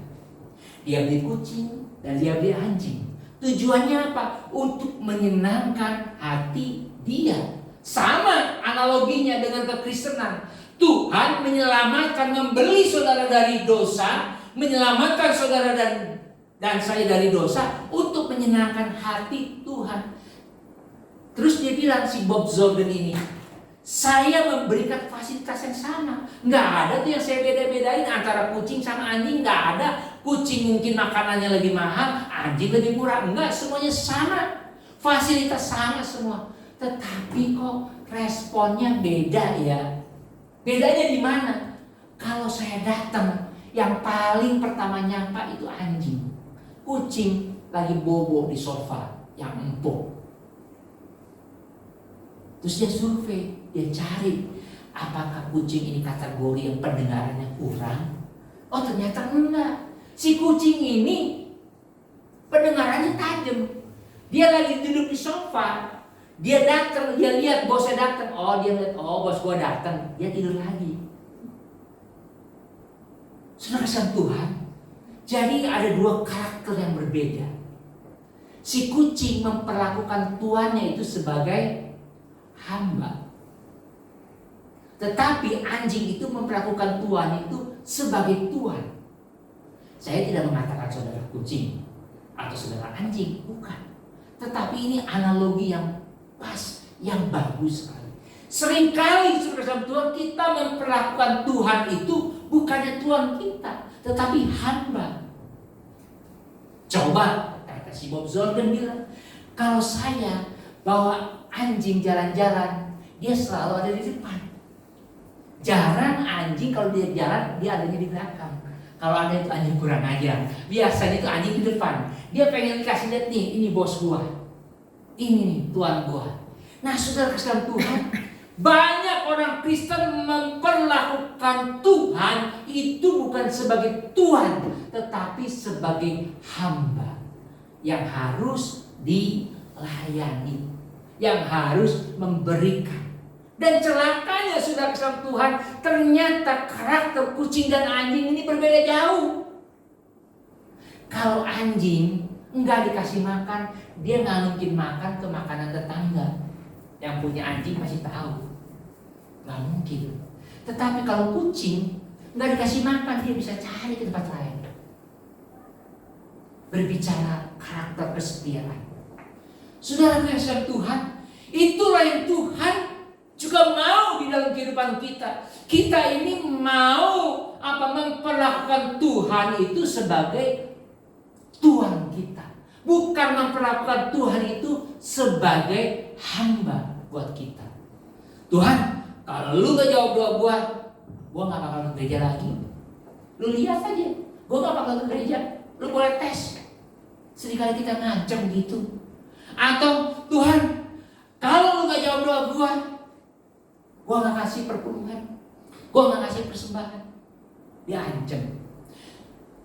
Dia beli kucing dan dia beli anjing. Tujuannya apa? Untuk menyenangkan hati dia. Sama analoginya dengan kekristenan. Tuhan menyelamatkan, membeli saudara dari dosa, menyelamatkan saudara dan saya dari dosa untuk menyenangkan hati Tuhan. Terus dia bilang, si Bob Zorgen ini, saya memberikan fasilitas yang sama. Nggak ada tuh yang saya beda-bedain antara kucing sama anjing. Nggak ada. Kucing mungkin makanannya lebih mahal, anjing lebih murah. Enggak, semuanya sama. Fasilitas sama semua. Tetapi kok responnya beda ya. Bedanya di mana? Kalau saya datang, yang paling pertama nyapa itu anjing. Kucing lagi bobo di sofa yang empuk. Terus dia survei, dia cari apakah kucing ini kategori yang pendengarannya kurang? Oh ternyata enggak. Si kucing ini pendengarannya tajam. Dia lagi duduk di sofa, dia datang, dia lihat bosnya datang. Oh dia lihat, oh bos gua datang, dia tidur lagi. Saudara kasih Tuhan. Jadi ada dua karakter yang berbeda. Si kucing memperlakukan tuannya itu sebagai hamba. Tetapi anjing itu memperlakukan tuan itu sebagai tuan. Saya tidak mengatakan saudara kucing atau saudara anjing, bukan. Tetapi ini analogi yang pas, yang bagus sekali. Seringkali saudara Tuhan kita memperlakukan Tuhan itu bukannya Tuhan kita, tetapi hamba. Coba, kata si Bob Zorgen bilang, kalau saya bawa anjing jalan-jalan, dia selalu ada di depan. Jarang anjing kalau dia jalan, dia adanya di belakang. Kalau ada itu anjing kurang ajar. Biasanya itu anjing di depan. Dia pengen kasih lihat nih, ini bos gua. Ini nih tuan gua. Nah, saudara kasih Tuhan, banyak orang Kristen memperlakukan Tuhan itu bukan sebagai Tuhan, tetapi sebagai hamba yang harus dilayani, yang harus memberikan. Dan celakanya saudara kasih Tuhan, ternyata karakter kucing dan anjing ini berbeda jauh. Kalau anjing enggak dikasih makan, dia nggak mungkin makan ke makanan tetangga. Yang punya anjing pasti tahu, nggak mungkin. Tetapi kalau kucing nggak dikasih makan, dia bisa cari ke tempat lain. Berbicara karakter kesetiaan. Saudara kasih Tuhan, itulah yang Tuhan juga mau di dalam kehidupan kita. Kita ini mau memperlakukan Tuhan itu sebagai Tuhan kita, bukan memperlakukan Tuhan itu sebagai hamba buat kita. Tuhan, kalau lu gak jawab doa gua gak bakal ke gereja lagi. Lu lihat aja, gua gak bakal ke gereja. Lu boleh tes. Seringkali kita ngancam gitu. Atau Tuhan, kalau lu gak jawab doa gua gak kasih perpuluhan, gua gak kasih persembahan. Dia ancam.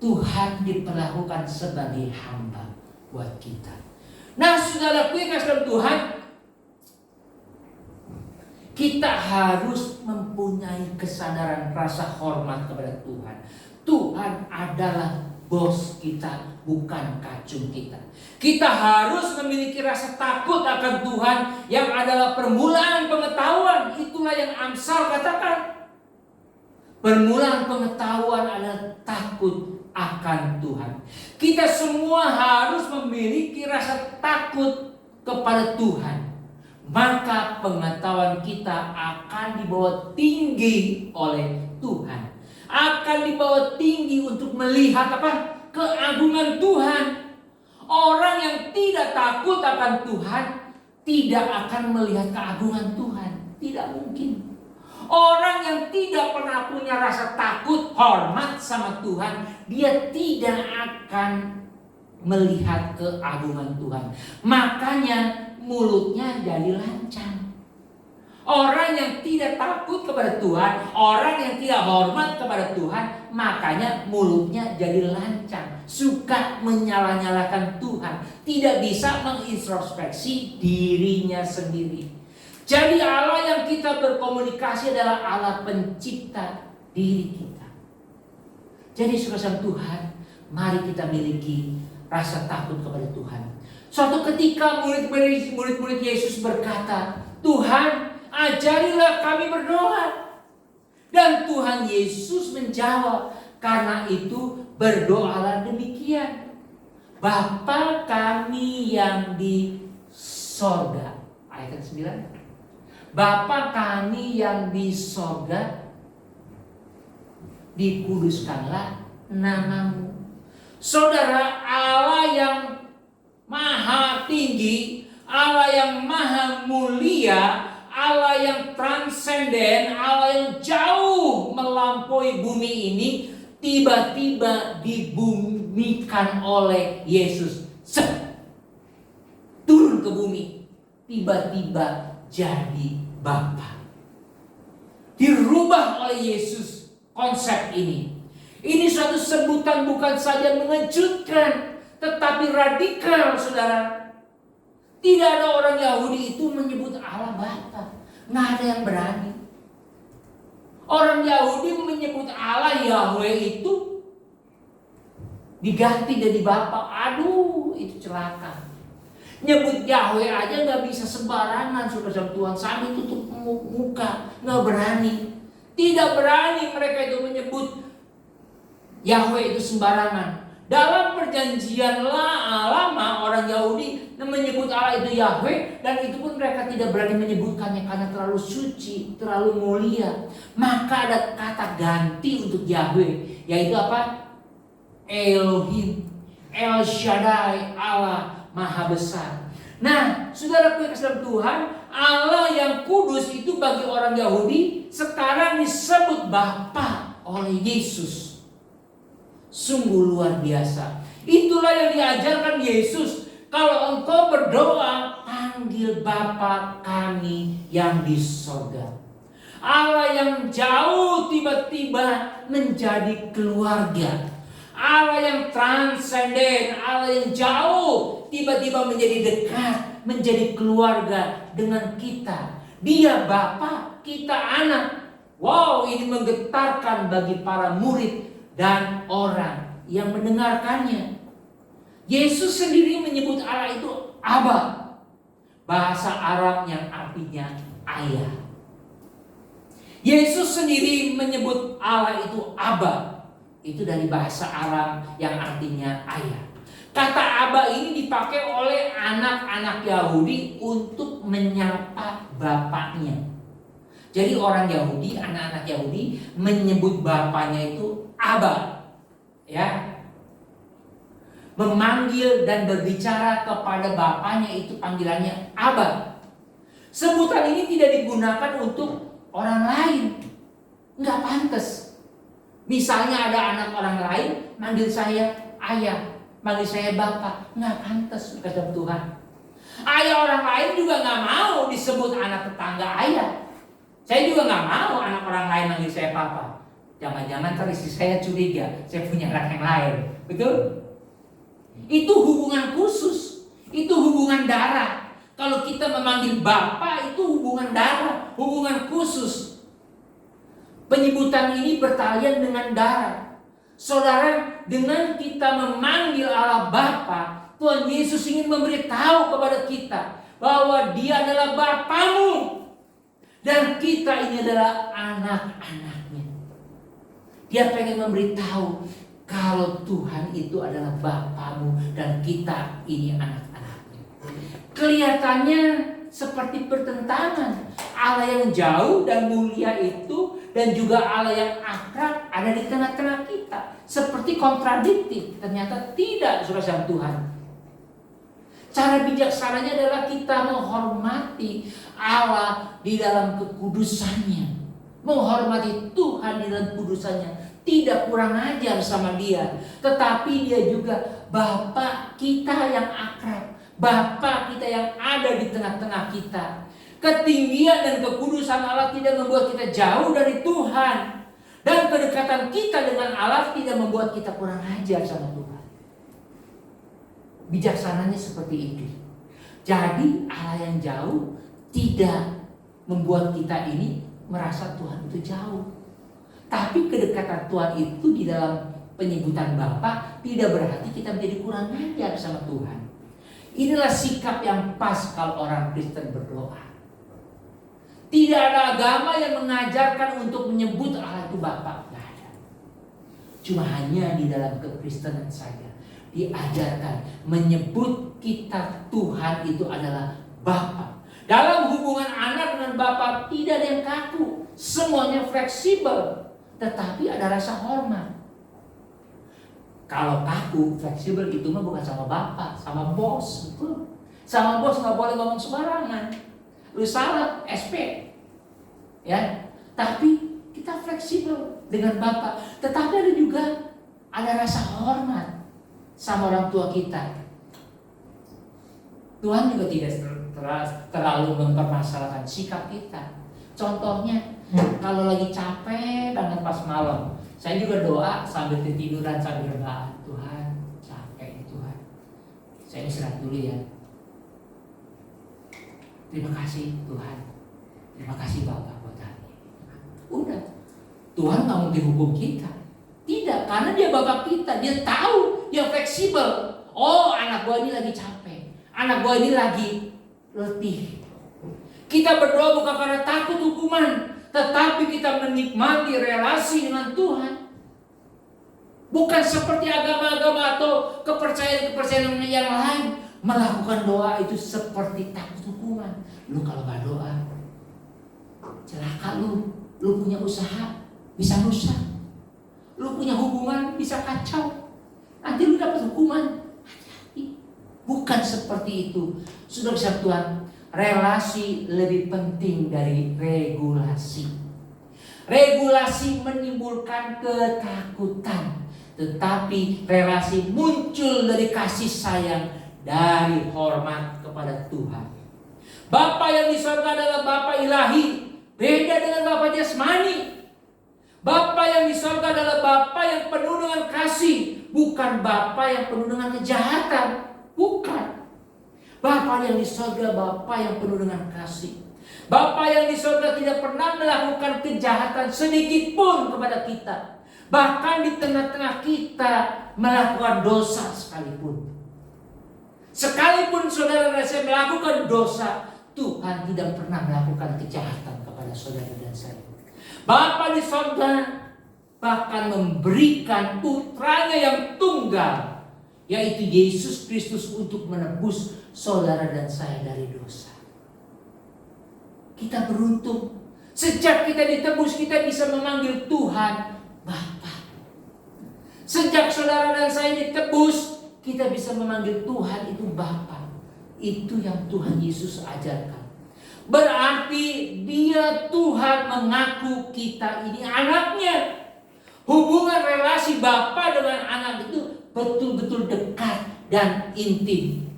Tuhan diperlakukan sebagai hamba buat kita. Nah, saudaraku yang kasih Tuhan, Kita harus mempunyai kesadaran rasa hormat kepada Tuhan. Tuhan adalah bos kita, bukan kacung kita. Kita harus memiliki rasa takut akan Tuhan yang adalah permulaan pengetahuan. Itulah yang Amsal katakan. Permulaan pengetahuan adalah takut akan Tuhan. Kita semua harus memiliki rasa takut kepada Tuhan. Maka pengetahuan kita akan dibawa tinggi oleh Tuhan. Akan dibawa tinggi untuk melihat apa? Keagungan Tuhan. Orang yang tidak takut akan Tuhan tidak akan melihat keagungan Tuhan. Tidak mungkin. Orang yang tidak pernah punya rasa takut, hormat sama Tuhan, dia tidak akan melihat keagungan Tuhan. Makanya mulutnya jadi lancang. Orang yang tidak takut kepada Tuhan, orang yang tidak hormat kepada Tuhan, makanya mulutnya jadi lancang. Suka menyalah-nyalahkan Tuhan. Tidak bisa mengintrospeksi dirinya sendiri. Jadi Allah yang kita berkomunikasi adalah Allah pencipta diri kita. Jadi saudara Tuhan, mari kita miliki rasa takut kepada Tuhan. Suatu ketika murid-murid Yesus berkata, Tuhan, ajarilah kami berdoa. Dan Tuhan Yesus menjawab, karena itu berdoalah demikian. Bapa kami yang di sorga. Ayat 9. Bapa kami yang di sorga, dikuduskanlah namamu. Saudara, Allah yang maha tinggi, Allah yang maha mulia, Allah yang transenden, Allah yang jauh melampaui bumi ini, tiba-tiba dibumikan oleh Yesus. Turun ke bumi, tiba-tiba jadi Bapa. Dirubah oleh Yesus konsep ini. Ini suatu sebutan bukan saja mengejutkan, tetapi radikal, saudara. Tidak ada orang Yahudi itu menyebut Allah Bapa. Nggak ada yang berani. Orang Yahudi menyebut Allah Yahweh itu diganti jadi Bapa. Aduh, itu celaka. Nyebut Yahweh aja nggak bisa sembarangan, saudara Tuhan, sambil tutup muka, nggak berani. Tidak berani mereka itu menyebut Yahweh itu sembarangan. Dalam perjanjian lama orang Yahudi menyebut Allah itu Yahweh, dan itu pun mereka tidak berani menyebutkannya karena terlalu suci, terlalu mulia. Maka ada kata ganti untuk Yahweh, yaitu apa? Elohim, El Shaddai, Allah Maha Besar. Nah, saudaraku yang kasih Tuhan, Allah yang kudus itu bagi orang Yahudi sekarang disebut Bapa oleh Yesus. Sungguh luar biasa. Itulah yang diajarkan Yesus. Kalau engkau berdoa, panggil Bapa kami yang di sorga. Allah yang jauh tiba-tiba menjadi keluarga. Allah yang transenden, Allah yang jauh tiba-tiba menjadi dekat, menjadi keluarga dengan kita. Dia Bapa, kita anak. Wow, ini menggetarkan bagi para murid dan orang yang mendengarkannya. Yesus sendiri menyebut Allah itu Aba, bahasa Arab yang artinya ayah. Yesus sendiri menyebut Allah itu Aba, itu dari bahasa Arab yang artinya ayah. Kata Aba ini dipakai oleh anak-anak Yahudi untuk menyapa bapaknya. Jadi orang Yahudi, anak-anak Yahudi menyebut bapaknya itu Aba, ya, memanggil dan berbicara kepada bapaknya itu panggilannya Aba. Sebutan ini tidak digunakan untuk orang lain, nggak pantas. Misalnya ada anak orang lain manggil saya ayah, manggil saya bapak, nggak pantas kata Tuhan. Ayah orang lain juga nggak mau disebut anak tetangga ayah. Saya juga nggak mau anak orang lain manggil saya papa. Jangan-jangan ntar istri saya curiga, saya punya anak yang lain, betul? Itu hubungan khusus, itu hubungan darah. Kalau kita memanggil bapak itu hubungan darah, hubungan khusus. Penyebutan ini bertalian dengan darah. Saudara, dengan kita memanggil Allah Bapa, Tuhan Yesus ingin memberitahu kepada kita bahwa Dia adalah Bapamu dan kita ini adalah anak-anaknya. Dia pengen memberitahu kalau Tuhan itu adalah Bapamu dan kita ini anak-anaknya. Kelihatannya seperti pertentangan. Allah yang jauh dan mulia itu dan juga Allah yang akrab ada di tengah-tengah kita. Seperti kontradiktif. Ternyata tidak, saudara Tuhan. Cara bijaksananya adalah kita menghormati Allah di dalam kekudusannya. Menghormati Tuhan di dalam kudusannya. Tidak kurang ajar sama Dia. Tetapi Dia juga Bapa kita yang akrab. Bapa kita yang ada di tengah-tengah kita. Ketinggian dan kekudusan Allah tidak membuat kita jauh dari Tuhan. Dan kedekatan kita dengan Allah tidak membuat kita kurang ajar sama Tuhan. Bijaksananya seperti itu. Jadi Allah yang jauh tidak membuat kita ini merasa Tuhan itu jauh. Tapi kedekatan Tuhan itu di dalam penyebutan Bapa tidak berarti kita menjadi kurang ajar sama Tuhan. Inilah sikap yang pas kalau orang Kristen berdoa. Tidak ada agama yang mengajarkan untuk menyebut Allah itu Bapa. Tidak ada. Cuma hanya di dalam kekristenan saja diajarkan menyebut kita Tuhan itu adalah Bapa. Dalam hubungan anak dengan Bapa tidak ada yang kaku. Semuanya fleksibel. Tetapi ada rasa hormat. Kalau kaku, fleksibel itu mah bukan sama bapak, sama bos, betul. Sama bos nggak boleh ngomong sembarangan. Lu salah, SP, ya. Tapi kita fleksibel dengan bapak. Tetapi ada juga rasa hormat sama orang tua kita. Tuhan juga tidak terlalu mempermasalahkan sikap kita. Contohnya, kalau lagi capek banget pas malam, saya juga doa sambil tiduran sambil berdoa, Tuhan capek nih Tuhan, saya istirahat dulu ya. Terima kasih Tuhan, terima kasih Bapak buat hari ini. Udah, Tuhan nggak mungkin hukum kita, tidak, karena Dia Bapak kita, Dia tahu, Dia fleksibel. Oh, anak gua ini lagi capek, anak gua ini lagi letih. Kita berdoa bukan karena takut hukuman, tetapi kita menikmati relasi dengan Tuhan. Bukan seperti agama-agama atau kepercayaan-kepercayaan yang lain. Melakukan doa itu seperti takut hukuman. Lu kalau gak doa, celaka lu. Lu punya usaha, bisa rusak. Lu punya hubungan, bisa kacau. Nanti lu dapat hukuman. Hati-hati. Bukan seperti itu. Sudah bisa Tuhan. Relasi lebih penting dari regulasi. Regulasi menimbulkan ketakutan, tetapi relasi muncul dari kasih sayang, dari hormat kepada Tuhan. Bapa yang di surga adalah Bapa ilahi, beda dengan Bapa jasmani. Bapa yang di surga adalah Bapa yang penuh dengan kasih, bukan Bapa yang penuh dengan kejahatan, bukan. Bapa yang di surga, Bapa yang penuh dengan kasih. Bapa yang di surga tidak pernah melakukan kejahatan sedikit pun kepada kita. Bahkan di tengah-tengah kita melakukan dosa sekalipun. Sekalipun saudara dan saya melakukan dosa, Tuhan tidak pernah melakukan kejahatan kepada saudara dan saya. Bapa di surga bahkan memberikan putranya yang tunggal, yaitu Yesus Kristus, untuk menebus saudara dan saya dari dosa. Kita beruntung. Sejak kita ditebus, kita bisa memanggil Tuhan Bapa. Sejak saudara dan saya ditebus, kita bisa memanggil Tuhan itu Bapa. Itu yang Tuhan Yesus ajarkan. Berarti Dia Tuhan mengaku kita ini anaknya. Hubungan relasi Bapa dengan anak itu betul-betul dekat dan intim.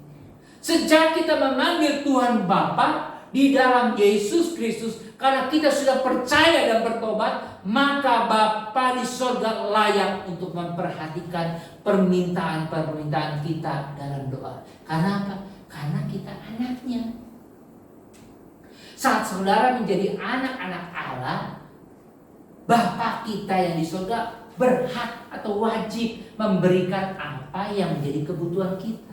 Sejak kita memanggil Tuhan Bapa di dalam Yesus Kristus, karena kita sudah percaya dan bertobat, maka Bapa di surga layak untuk memperhatikan permintaan-permintaan kita dalam doa. Karena apa? Karena kita anaknya. Saat saudara menjadi anak-anak Allah, Bapa kita yang di surga berhak atau wajib memberikan apa yang menjadi kebutuhan kita.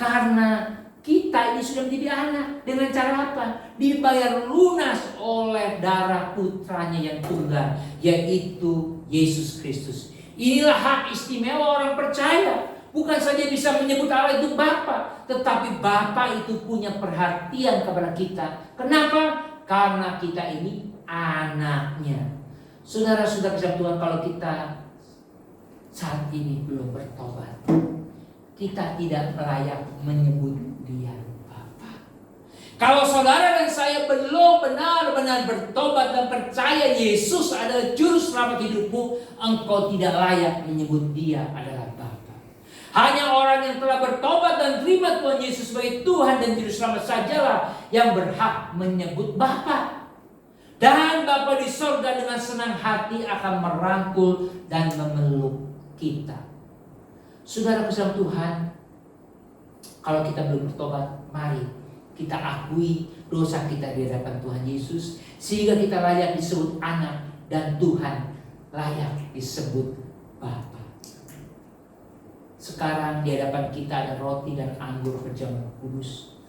Karena kita ini sudah menjadi anak. Dengan cara apa? Dibayar lunas oleh darah putranya yang tunggal, yaitu Yesus Kristus. Inilah hak istimewa orang percaya. Bukan saja bisa menyebut Allah itu Bapa, tetapi Bapa itu punya perhatian kepada kita. Kenapa? Karena kita ini anaknya. Saudara-saudara kasih Tuhan, kalau kita saat ini belum bertobat, kita tidak layak menyebut Dia Bapa. Kalau saudara dan saya belum benar-benar bertobat dan percaya Yesus adalah juru selamat hidupmu, engkau tidak layak menyebut Dia adalah Bapa. Hanya orang yang telah bertobat dan terima Tuhan Yesus sebagai Tuhan dan juru selamat sajalah yang berhak menyebut Bapa. Dan Bapa di sorga dengan senang hati akan merangkul dan memeluk kita. Saudara kasih Tuhan, kalau kita belum bertobat, mari kita akui dosa kita di hadapan Tuhan Yesus, sehingga kita layak disebut anak dan Tuhan layak disebut Bapa. Sekarang di hadapan kita ada roti dan anggur perjamuan kudus.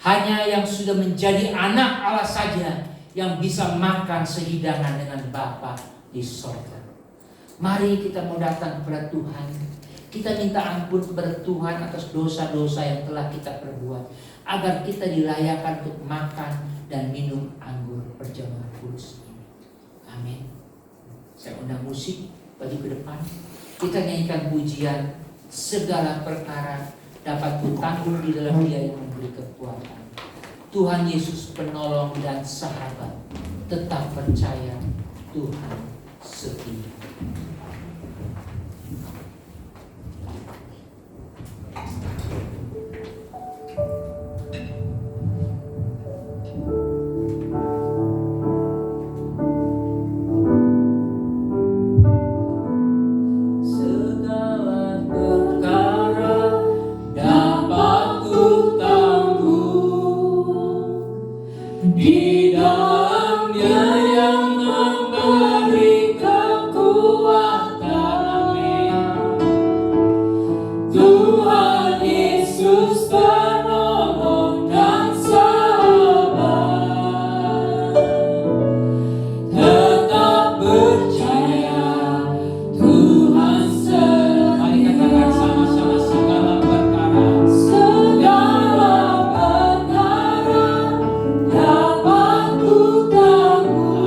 Hanya yang sudah menjadi anak Allah saja yang bisa makan sehidangan dengan Bapa di sorga. Mari kita mau datang kepada Tuhan. Kita minta ampun kepada Tuhan atas dosa-dosa yang telah kita perbuat, agar kita dilayakkan untuk makan dan minum anggur perjamuan kudus ini. Amin. Saya undang musik bagi ke depan. Kita nyanyikan pujian, segala perkara dapat kutanggung di dalam Dia yang memberi kekuatan. Tuhan Yesus penolong dan sahabat, tetap percaya Tuhan setia. Di dalamnya yang memberi kekuatan, amin. Tuhan Yesus penolong dan sahabat, tetap percaya Tuhan setia. Mari katakan sama-sama, segala perkara, segala perkara dapat ku tanggung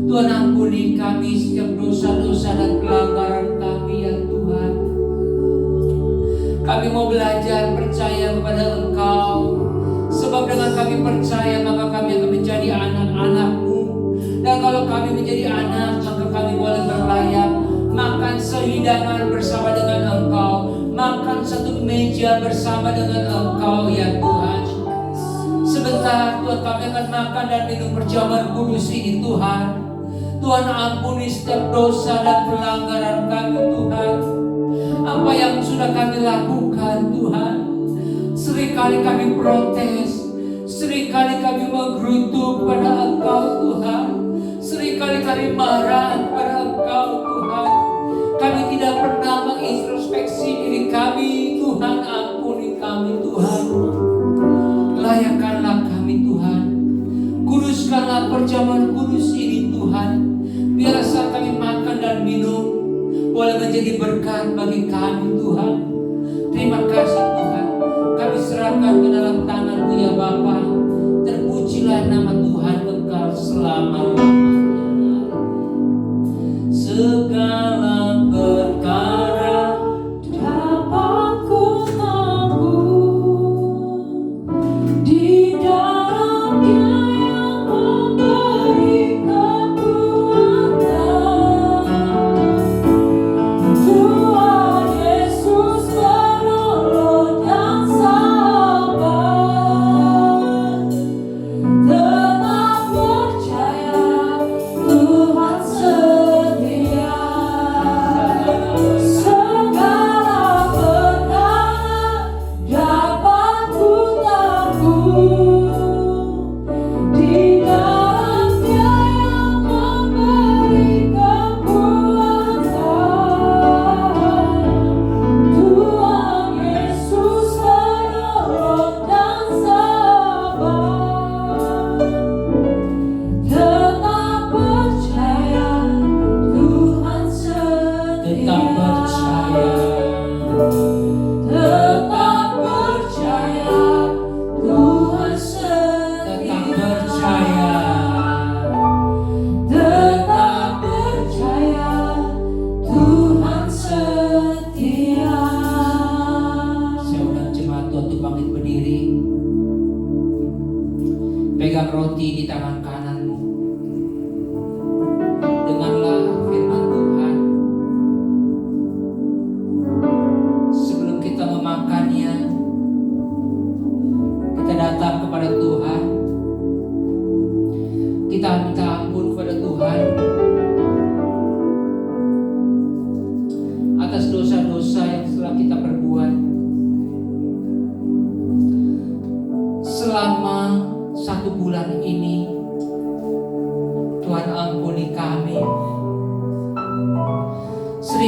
Tuhan ampuni kami setiap dosa-dosa dan pelanggaran kami ya Tuhan. Kami mau belajar percaya kepada Engkau, sebab dengan kami percaya maka kami akan menjadi anak-anak-Mu. Dan kalau kami menjadi anak, maka kami boleh berlayak makan sehidangan bersama dengan Engkau, makan satu meja bersama dengan Engkau ya Tuhan. Sebentar Tuhan, kami akan makan dan minum perjamuan kudus ini Tuhan. Tuhan ampuni setiap dosa dan pelanggaran kami Tuhan. Apa yang sudah kami lakukan Tuhan, seringkali kami protes, seringkali kami menggerutu kepada Engkau Tuhan, seringkali kami marah kepada Engkau Tuhan. Kami tidak pernah mengintrospeksi diri kami Tuhan. Ampuni kami Tuhan. Layakkanlah kami Tuhan. Kuduskanlah perjamuan kudus ini Tuhan. Biar saat kami makan dan minum boleh menjadi berkat bagi kami Tuhan. Terima kasih Tuhan. Kami serahkan ke dalam tangan-Mu ya Bapa. Terpujilah nama Tuhan kekal selama-lamanya. Segala perkara dapat ku tanggung di dalam Dia yang memberi kekuatan. Tuhan Yesus penolong dan sabar. Tetap percaya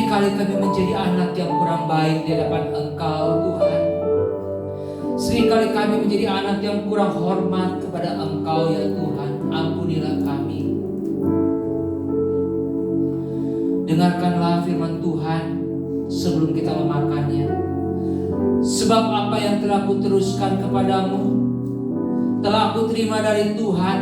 Seringkali kami menjadi anak yang kurang baik di hadapan Engkau Tuhan. Seringkali kami menjadi anak yang kurang hormat kepada Engkau ya Tuhan. Ampunilah kami. Dengarkanlah firman Tuhan sebelum kita memakannya. Sebab apa yang telah kuteruskan kepadamu telah aku terima dari Tuhan,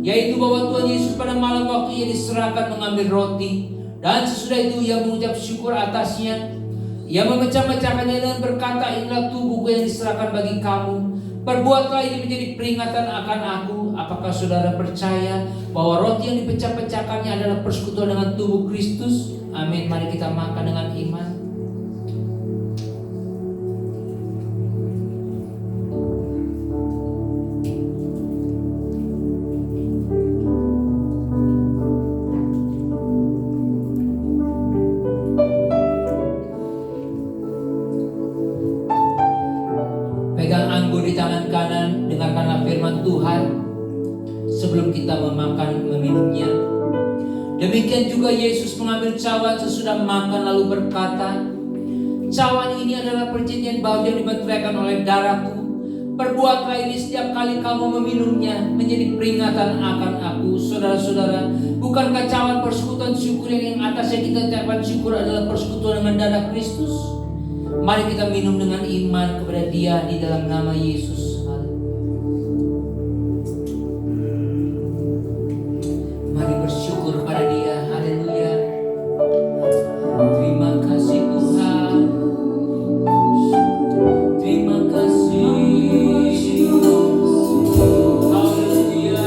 yaitu bahwa Tuhan Yesus pada malam waktu Ia diserahkan mengambil roti, dan sesudah itu Ia mengucap syukur atasnya. Ia memecah-mecahkannya dan berkata, inilah tubuhku yang diserahkan bagi kamu. Perbuatlah ini menjadi peringatan akan aku. Apakah saudara percaya bahwa roti yang dipecah-pecahkannya adalah persekutuan dengan tubuh Kristus? Amin. Mari kita makan dengan iman. Pegang anggur di tangan kanan, dengarkanlah firman Tuhan sebelum kita meminumnya. Demikian juga Yesus mengambil cawan sesudah makan lalu berkata, cawan ini adalah perjanjian baru yang dimeteraikan oleh darahku. Perbuatlah ini setiap kali kamu meminumnya menjadi peringatan akan aku. Saudara-saudara, bukankah cawan persekutuan syukur yang atasnya kita ucapkan syukur adalah persekutuan dengan darah Kristus? Mari kita minum dengan iman kepada Dia di dalam nama Yesus. Mari bersyukur kepada Dia. Haleluya. Terima kasih Tuhan. Terima kasih. Haleluya.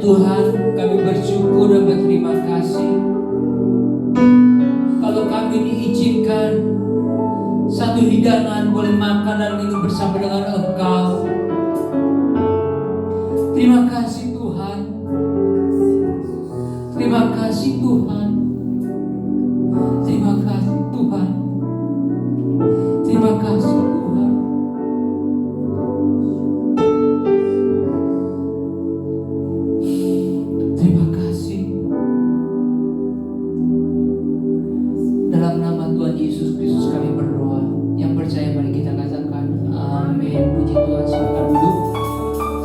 Tuhan, kami bersyukur dan berterima kasih kalau kami diizinkan satu hidangan boleh makan dan minum bersama dengan Engkau. Terima kasih Tuhan. Terima kasih Tuhan. Terima kasih Tuhan. Terima kasih Tuhan. Terima kasih. Dalam nama Tuhan Yesus Kristus kami berdoa. Yang percaya mari kita katakan amin. Puji Tuhan. Silakan duduk.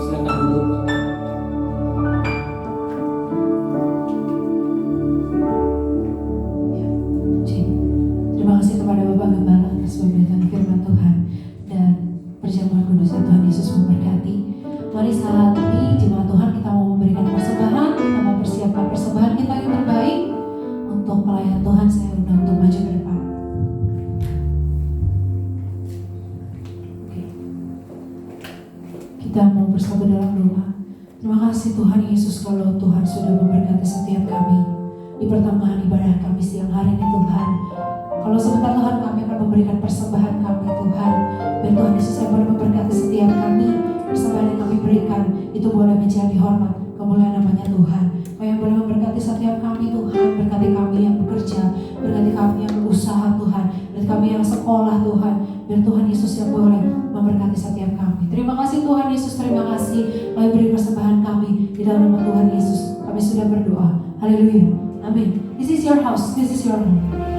Silakan duduk. Terima kasih kepada Bapak Gembala atas pemberitaan firman Tuhan dan perjamuan kudusnya. Tuhan Yesus memberkati. Mari saat ini jemaat Tuhan kita mau memberikan persembahan, kita mau persiapkan persembahan kita yang terbaik untuk pelayan Tuhan. Saya undang untuk maju ke depan. Oke. Kita mau bersatu dalam doa. Terima kasih Tuhan Yesus kalau Tuhan sudah memberkati setiap kami di pertengahan ibadah kami siang hari ini Tuhan. Kalau sebentar Tuhan kami akan memberikan persembahan kami Tuhan. Biar Tuhan Yesus yang boleh memberkati setiap kami. Persembahan yang kami berikan itu boleh menjadi hormat kemuliaan namanya Tuhan. Kau yang boleh memberkati setiap kami Tuhan. Berkati kami yang bekerja, berkati kami yang berusaha Tuhan, berkati kami yang sekolah Tuhan. Biar Tuhan Yesus yang boleh memberkati setiap kami. Terima kasih Tuhan Yesus, terima kasih. Kau beri persembahan kami di dalam nama Tuhan Yesus. Kami sudah berdoa. Haleluya. Amin. This is your house. This is your home.